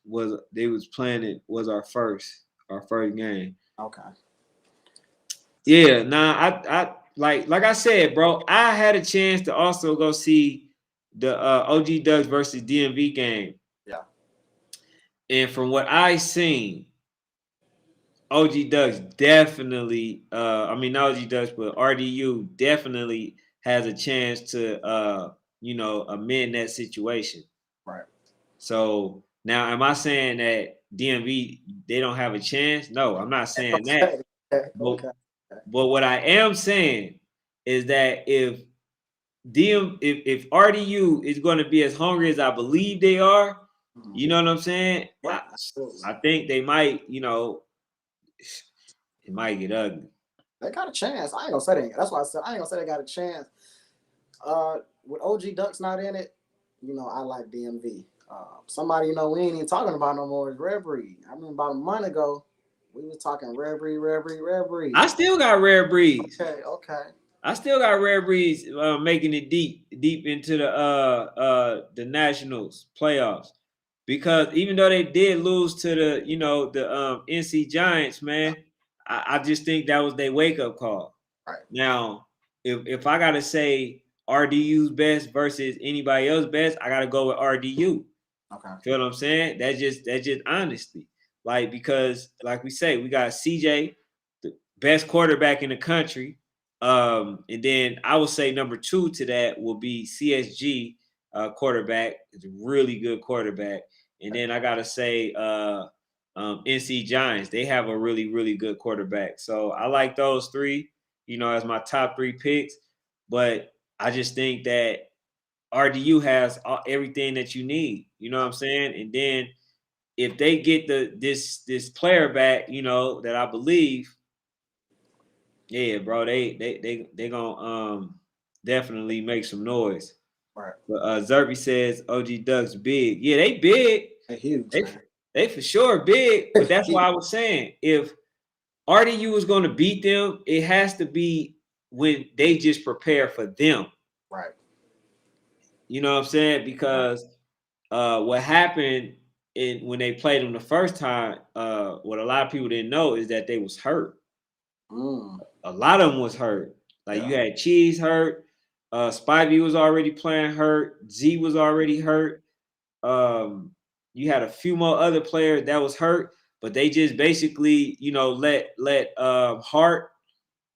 Was our first game. Okay. Yeah. I like I said, bro. I had a chance to also go see the OG Ducks versus DMV game. Yeah. And from what I seen, OG Ducks definitely, I mean not OG Ducks, but RDU definitely has a chance to, amend that situation. Right. So now, am I saying that DMV they don't have a chance? No, I'm not saying that. Okay. Okay. But Okay. but what I am saying is that if RDU is going to be as hungry as I believe they are, Mhm. you know what I'm saying? Yeah, absolutely. I think they might, it might get ugly. They got a chance. I ain't gonna say they. That's why I said I ain't gonna say they got a chance. With OG Ducks not in it, I like DMV. Somebody we ain't even talking about no more is Red Breed. I remember about a month ago, we was talking Red Breed, Red Breed, Red Breed. I still got Rare Breeds. Okay, okay. I still got Rare Breeds making it deep into the Nationals playoffs. Because even though they did lose to the NC Giants, man, I just think that was their wake up call. Right. Now, if I gotta say RDU's best versus anybody else's best, I gotta go with RDU. Okay. Feel what I'm saying? That's just honesty. Like, because like we say, we got CJ, the best quarterback in the country. And then I would say number 2 to that will be CSG quarterback. It's a really good quarterback. And then I gotta say NC Giants. They have a really, really good quarterback. So I like those 3, as my top 3 picks. But I just think that RDU has everything that you need. You know what I'm saying? And then if they get this player back, that I believe, yeah, bro, they gonna definitely make some noise. Right. But Zerby says OG Ducks big. Yeah, they big. They huge. They Man. they for sure big. But that's why I was saying if RDU is gonna beat them, it has to be when they just prepare for them. Right. You know what I'm saying? Because what happened when they played them the first time, what a lot of people didn't know is that they was hurt. A lot of them was hurt. Like you had Cheese hurt, Spivey was already playing hurt, Z was already hurt. You had a few more other players that was hurt, but they just basically, let Hart,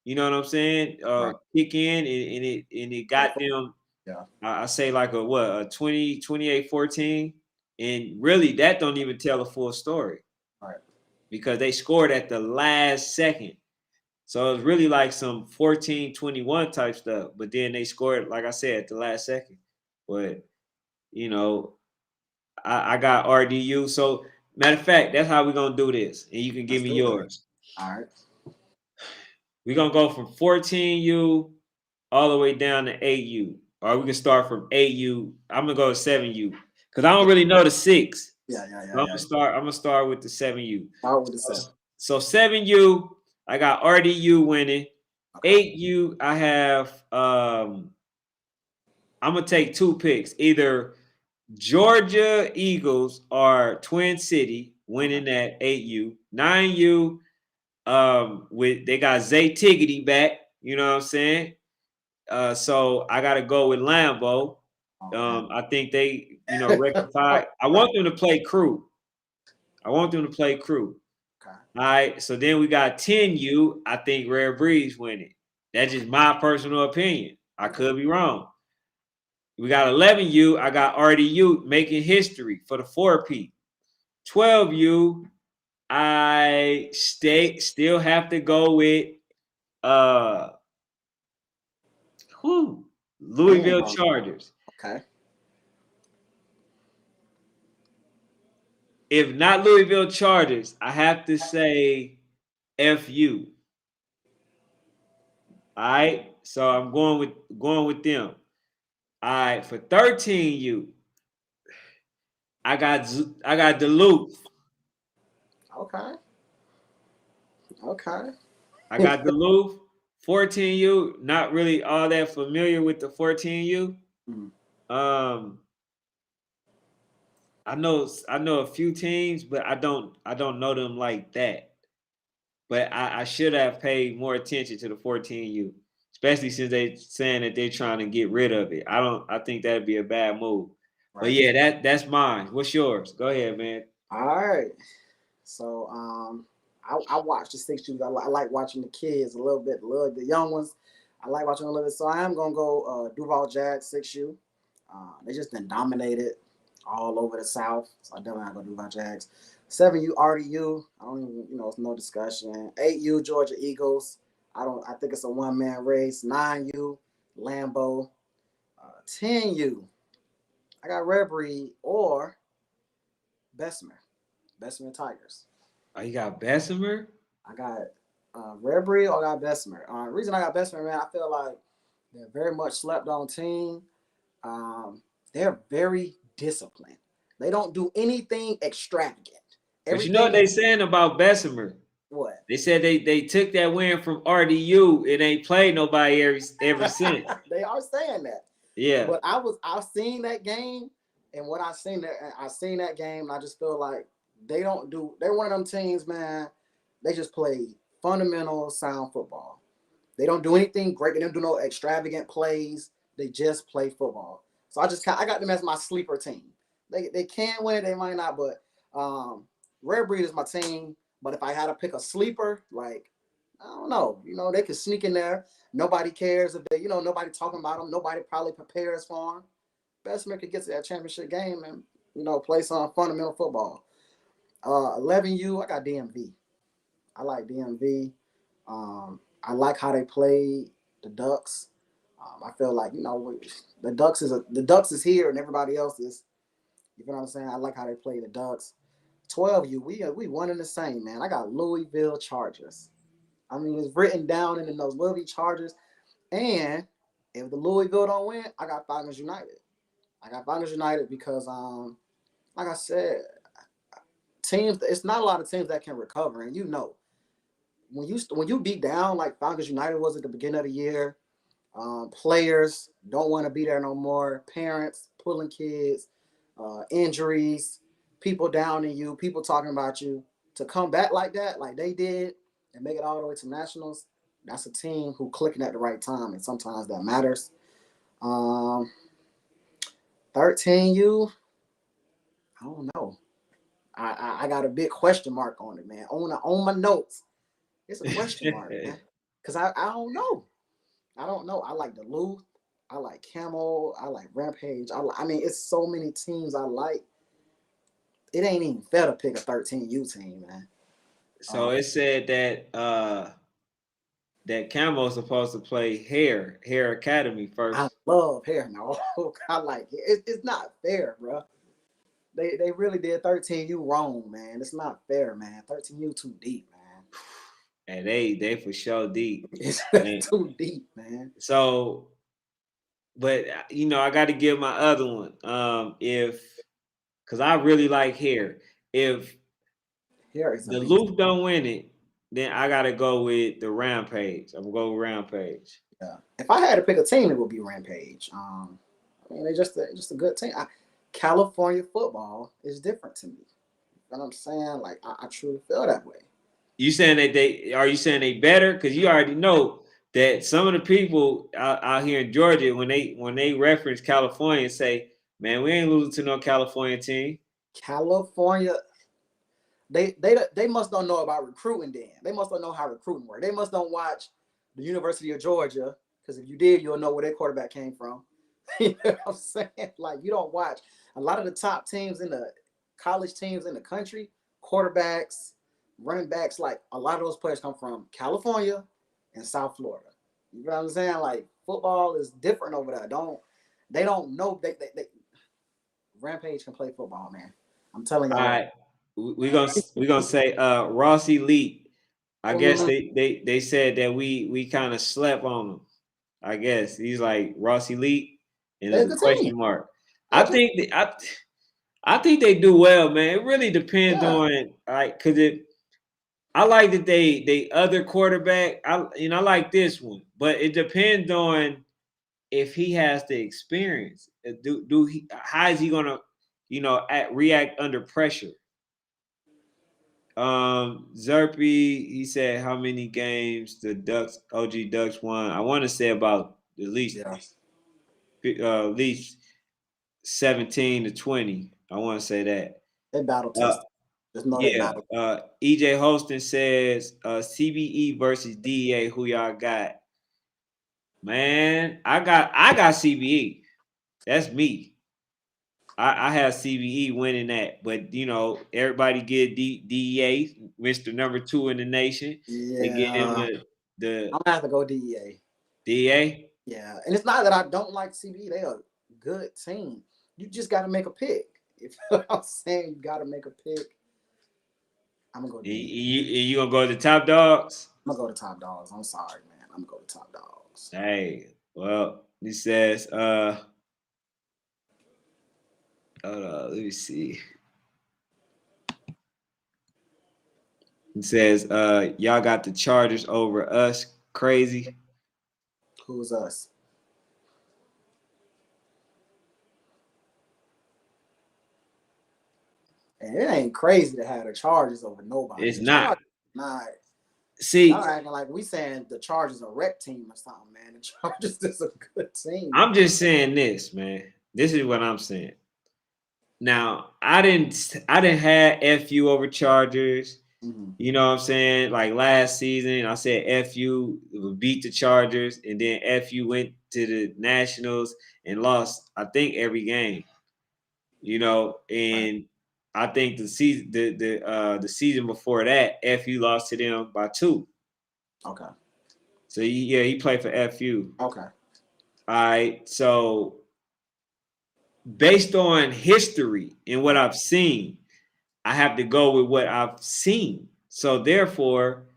you know what I'm saying, Right. kick in and it got them. Yeah. I say like a 20, 28, 14. And really that don't even tell the full story. Right. Because they scored at the last second. So it's really like some 14-21 type stuff. But then they scored, like I said, at the last second. But, I got RDU. So matter of fact, that's how we're gonna do this. And you can give me yours. All right. We're gonna go from 14U all the way down to 8U. Or we can start from 8U. I'm gonna go to 7U. Because I don't really know the 6. Yeah. I'm gonna start with the 7U. Start with the 7. So 7U, I got RDU winning. Okay. 8U, I have I'm gonna take 2 picks. Either Georgia Eagles or Twin City winning at 8U. 9U, with they got Zay Tiggity back, you know what I'm saying? So I gotta go with Lambeau. I think they, rectify. I want them to play crew. Okay. All right. So then we got 10U. I think Rare Breeze winning. That's just my personal opinion. I could be wrong. We got 11U. I got RDU making history for the 4P. 12U. I still have to go with Louisville Chargers. Okay. If not Louisville Chargers, I have to say FU. All right. So I'm going with them. All right, for 13U, I got Duluth. Okay. Okay. I got Duluth. 14U, not really all that familiar with the 14U. I know a few teams, but I don't know them like that. But I should have paid more attention to the 14U, especially since they saying that they're trying to get rid of it. I think that'd be a bad move. Right. But yeah, that's mine. What's yours? Go ahead, man. All right. So I watch the 6U. I like watching the kids a little bit, the young ones. I like watching a little bit. So I am gonna go Duval Jags 6U. They just been dominated all over the South. So I definitely have to go Duval Jags. 7U RDU. I don't even it's no discussion. 8U Georgia Eagles. I think it's a one-man race. 9U Lambeau. 10U. I got Red Breed or Bessemer. Bessemer Tigers. Oh, you got Bessemer? I got Red Breed or I got Bessemer. The reason I got Bessemer, man, I feel like they're very much slept on team. They're very disciplined. They don't do anything extravagant. But you know what Everything they is saying about Bessemer? what? They said they took that win from RDU and ain't played nobody ever since. They are saying that. Yeah. But I've seen that game, and what I seen that game, and I just feel like they're one of them teams, man. They just play fundamental sound football. They don't do anything great. They don't do no extravagant plays. They just play football. So I got them as my sleeper team. They can win, they might not, but Red Breed is my team. But if I had to pick a sleeper, like I don't know, they could sneak in there. Nobody cares if they, nobody talking about them. Nobody probably prepares for them. Bessemer could get to that championship game and play some fundamental football. 11U, I got DMV. I like DMV. I like how they play the Ducks. I feel like the Ducks is here and everybody else is. You know what I'm saying? I like how they play the Ducks. 12U, we one and the same, man. I got Louisville Chargers. I mean, it's written down in those Louisville Chargers. And if the Louisville don't win, I got Falcons United. I got Falcons United because, like I said, teams. It's not a lot of teams that can recover, and when you beat down like Falcons United was at the beginning of the year, players don't want to be there no more. Parents pulling kids, injuries, people downing you, people talking about you. To come back like that, like they did, and make it all the way to nationals, that's a team who clicking at the right time, and sometimes that matters. 13U, I don't know. I got a big question mark on it, man. On my notes, it's a question mark, man. Because I don't know. I don't know. I like Duluth. I like Camel. I like Rampage. I mean, it's so many teams I like. It ain't even fair to pick a 13U team, man. So it said that Camo's supposed to play Hare Academy first. I love hair. No, I like it. It's not fair, bro. They really did 13U wrong, man. It's not fair, man. 13U too deep, man. And they for sure deep. It's And too deep, man. so, but I got to give my other one. Because I really like Hare. If Hair is a the beast. Loop don't win it, then I gotta go with the Rampage. I'm gonna go with Rampage. Yeah. If I had to pick a team, it would be Rampage. I mean, they're just a good team. California football is different to me. You know what I'm saying? Like I truly feel that way. You saying that you saying they better? Because you already know that some of the people out here in Georgia, when they reference California, say, "Man, we ain't losing to no California team." California, they must don't know about recruiting. Then they must don't know how recruiting works. They must don't watch the University of Georgia, because if you did, you'll know where their quarterback came from. You know what I'm saying? Like you don't watch a lot of the top teams in the college teams in the country, quarterbacks, running backs. Like a lot of those players come from California and South Florida. You know what I'm saying? Like football is different over there. They don't know they Rampage can play football, man. I'm telling All y'all. right, we gonna say Ross Elite. I guess they said that we kind of slept on him. I guess he's like Ross Elite, and They're a it's a good team. question mark. They're I good. think I think they do well, man. It really depends Yeah. on because I like that they other quarterback. I like this one, but it depends on if he has the experience. How is he gonna react under pressure? Zerpy, he said how many games the OG Ducks won. I want to say about Yeah. at least 17 to 20. I want to say that. They battle Uh, tested. Just know they Yeah. not. EJ Holston says CBE versus DEA. Who y'all got? Man, I got CBE. That's me. I have CBE winning that, but you know everybody get DEA, Mr. Number 2 in the nation. They get him Yeah, the I'm gonna have to go DEA. DEA. Yeah, and it's not that I don't like CB. They are a good team. You just got to make a pick. If I'm saying you got to make a pick, I'm gonna go DEA. You gonna go to the top dogs? I'm gonna go to Top Dogs. I'm sorry, man. I'm gonna go to Top Dogs. Hey, well, he says hold on, let me see. He says y'all got the Chargers over us. Crazy. Who's us? And it ain't crazy to have the Chargers over nobody. It's The not. Chargers, not. See, Y'all acting like we saying the Chargers a wreck team or something, man. The Chargers is a good team. I'm just saying this, man. This is what I'm saying. Now, I didn't have FU over Chargers. Mhm. You know what I'm saying? Like last season, I said FU would beat the Chargers, and then FU went to the Nationals and lost, I think, every game. You know, and I think the season before that, FU lost to them by 2. Okay. So he played for FU. Okay. All right. So based on history and what I've seen, I have to go with what I've seen. So therefore,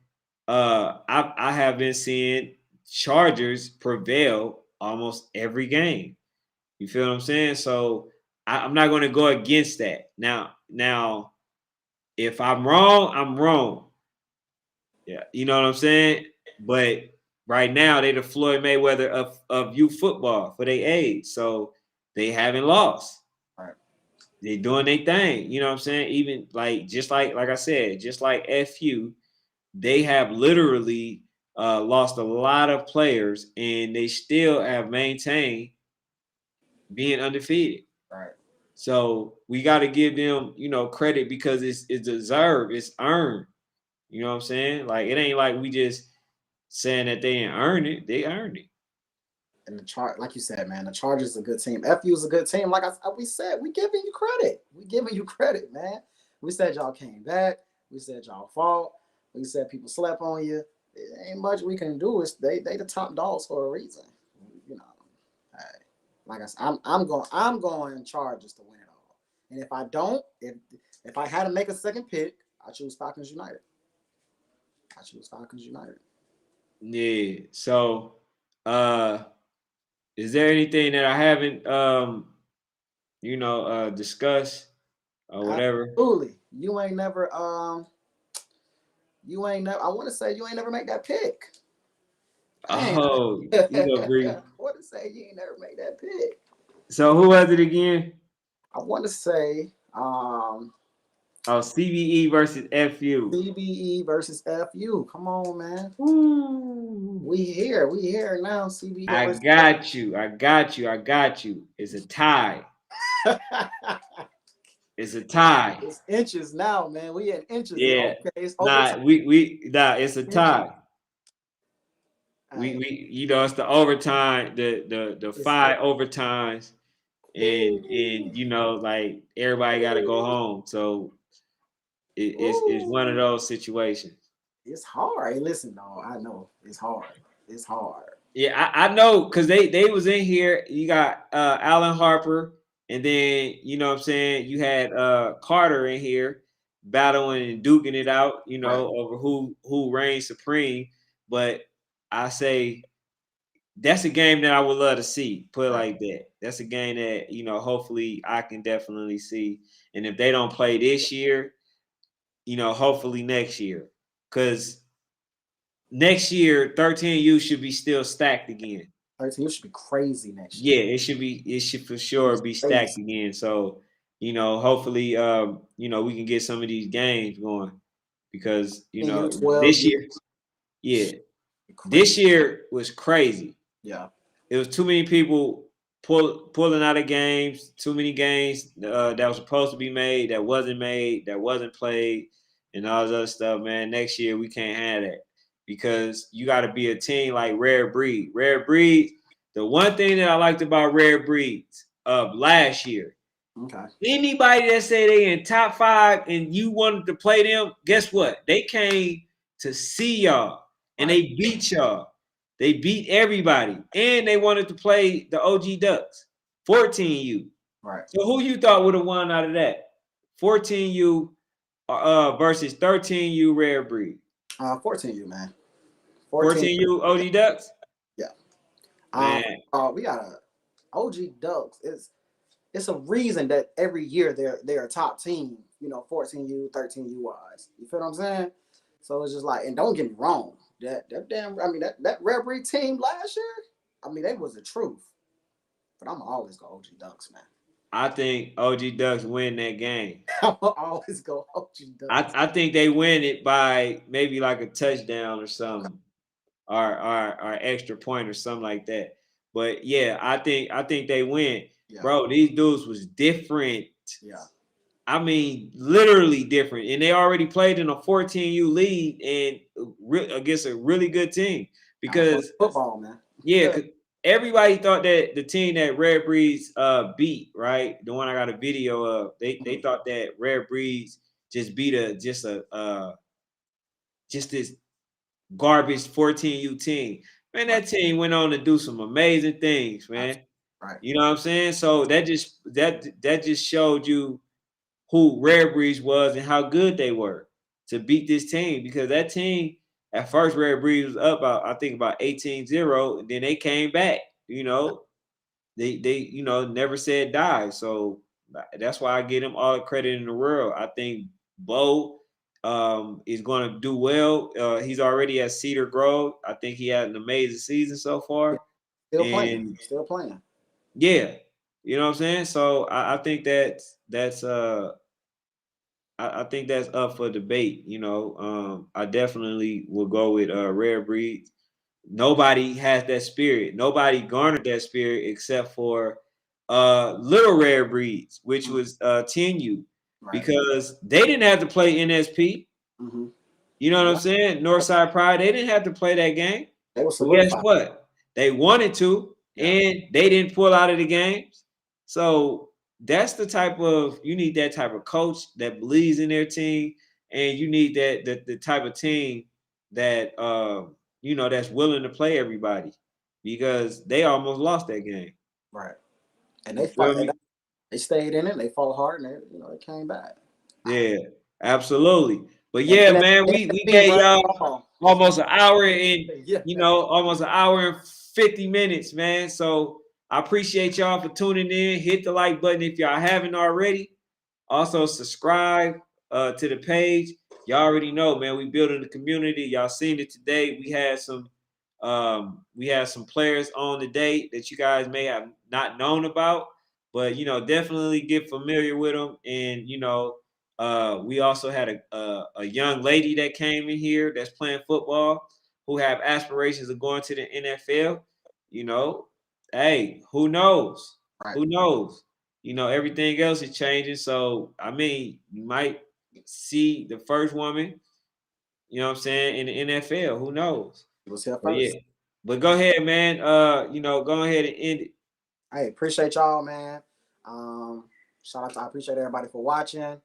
I have been seeing Chargers prevail almost every game. You feel what I'm saying? So I'm not going to go against that. Now, if I'm wrong, I'm wrong. Yeah, you know what I'm saying. But right now, they the Floyd Mayweather of youth football for their age, so they haven't lost. Right. They doing their thing. You know what I'm saying? Even like I said, just like FU, they have literally lost a lot of players, and they still have maintained being undefeated. Right. So we got to give them, credit because it's deserved, it's earned. You know what I'm saying? Like it ain't like we just saying that they didn't earn it; they earned it. And like you said, man, the Chargers is a good team. FU is a good team. Like we said, we giving you credit. We giving you credit, man. We said y'all came back. We said y'all fought. We said people slept on you. It ain't much we can do. It's they the top dogs for a reason. You know, hey, like I said, I'm going Chargers to win it all. And if I don't, if I had to make a second pick, I choose Falcons United. Yeah. So, is there anything that I haven't, discussed or whatever? Absolutely. I want to say you ain't never make that pick. Dang. Oh, you gonna bring? I want to say you ain't never made that pick. So who was it again? I want to say Oh, CBE versus FU. CBE versus FU. Come on, man. Ooh. We here now. CBE. I got you. It's a tie. It's a tie. It's inches now, man. We in inches. Yeah. Okay, it's Nah, overtime. it's a tie. We it's the overtime, the 5 overtimes, and like everybody got to go home. So it's one of those situations. It's hard. Hey, listen, dog. I know it's hard. It's hard. Yeah, I know because they was in here. You got Alan Harper, and then what I'm saying, you had Carter in here battling and duking it out, over who reigns supreme. But I say that's a game that I would love to see. Put it like that. That's a game that hopefully I can definitely see. And if they don't play this year, hopefully next year, because next year 13U should be still stacked again. 13U should be crazy next year. Yeah, it should for sure be stacked again. So hopefully we can get some of these games going because this year, yeah, this year was crazy. Yeah. It was too many people pulling out of games, too many games that was supposed to be made, that wasn't played, and all this other stuff, man. Next year we can't have that because you got to be a team like Rare Breed. Rare Breed. The one thing that I liked about Rare Breeds of last year, Okay. anybody that say they in top 5 and you wanted to play them, guess what? They came to see y'all and Right. they beat y'all. They beat everybody, and they wanted to play the OG Ducks, 14U. Right. So who you thought would have won out of that? 14U versus 13U Rare Breed. 14U, man. 14U OG Ducks. Yeah. Man, We got a OG Ducks. It's a reason that every year they're a top team. 14U, 13U wise. You feel what I'm saying? So it's just like, and don't get me wrong, that Rare Breed team last year, they was the truth. But I'm always go OG Ducks, man. I think OG Ducks win that game. I'm always go OG Ducks. I think they win it by maybe like a touchdown or something, or extra point or something like that. But yeah, I think they win. Yeah. Bro, these dudes was different. Yeah. I mean, literally different. And they already played in a 14U league and against a really good team. Because football, man. Yeah, because everybody thought that the team that Rare Breeds beat, right? The one I got a video of, they thought that Rare Breeds just beat just this garbage 14U team. Man, that team went on to do some amazing things, man. Right. You know what I'm saying? So that just showed you who Rare Breeds was and how good they were to beat this team, because that team at first Rare Breeds was up I think about 18-0, and then they came back. They never said die. So that's why I give them all the credit in the world. I think Bo is going to do well. He's already at Cedar Grove. I think he had an amazing season so far. Still playing. Yeah, you know what I'm saying. So I think that's I think that's up for debate. I definitely will go with Rare Breeds. Nobody has that spirit. Nobody garnered that spirit except for Little Rare Breeds, which was 10U, because they didn't have to play NSP. Mm-hmm. You know what I'm saying? Northside Pride, they didn't have to play that game. They were But guess what? They wanted to, and they didn't pull out of the games. So that's you need that type of coach that believes in their team, and you need the type of team that that's willing to play everybody, because they almost lost that game. Right. And they fought. They stayed in it. They fought hard, and they came back. Yeah, absolutely. But yeah, man, we gave y'all almost an hour and almost an hour and 50 minutes, man. So I appreciate y'all for tuning in. Hit the like button if y'all haven't already. Also subscribe to the page. Y'all already know, man. We building the community. Y'all seen it today. We had some players on today that you guys may have not known about, but definitely get familiar with them. And we also had a young lady that came in here that's playing football, who have aspirations of going to the NFL. Hey, who knows? Right. Who knows? Everything else is changing. So, you might see the first woman, in the NFL. Who knows? We'll see her But first. yeah. But go ahead, man. Go ahead and end it. Hey, appreciate y'all, man. I appreciate everybody for watching.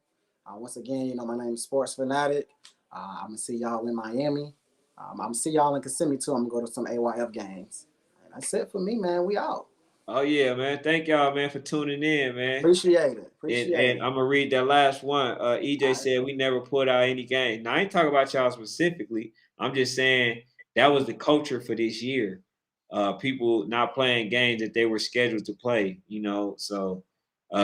Once again, my name is Sports Fanatic. I'm gonna see y'all in Miami. I'm gonna see y'all in Kissimmee too. I'm gonna go to some AYF games. And that's it for me, man. We out. Oh yeah, man. Thank y'all, man, for tuning in, man. Appreciate it. And I'm gonna read that last one. EJ said we never put out any games. Now I ain't talking about y'all specifically. I'm just saying that was the culture for this year. People not playing games that they were scheduled to play, so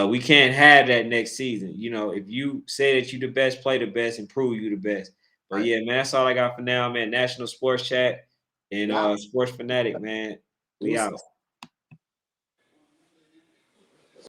we can't have that next season. If you say that you the best, play the best, and prove you the best. But yeah, man, that's all I got for now, man. National Sports Chat and Sports Fanatic, man. We out.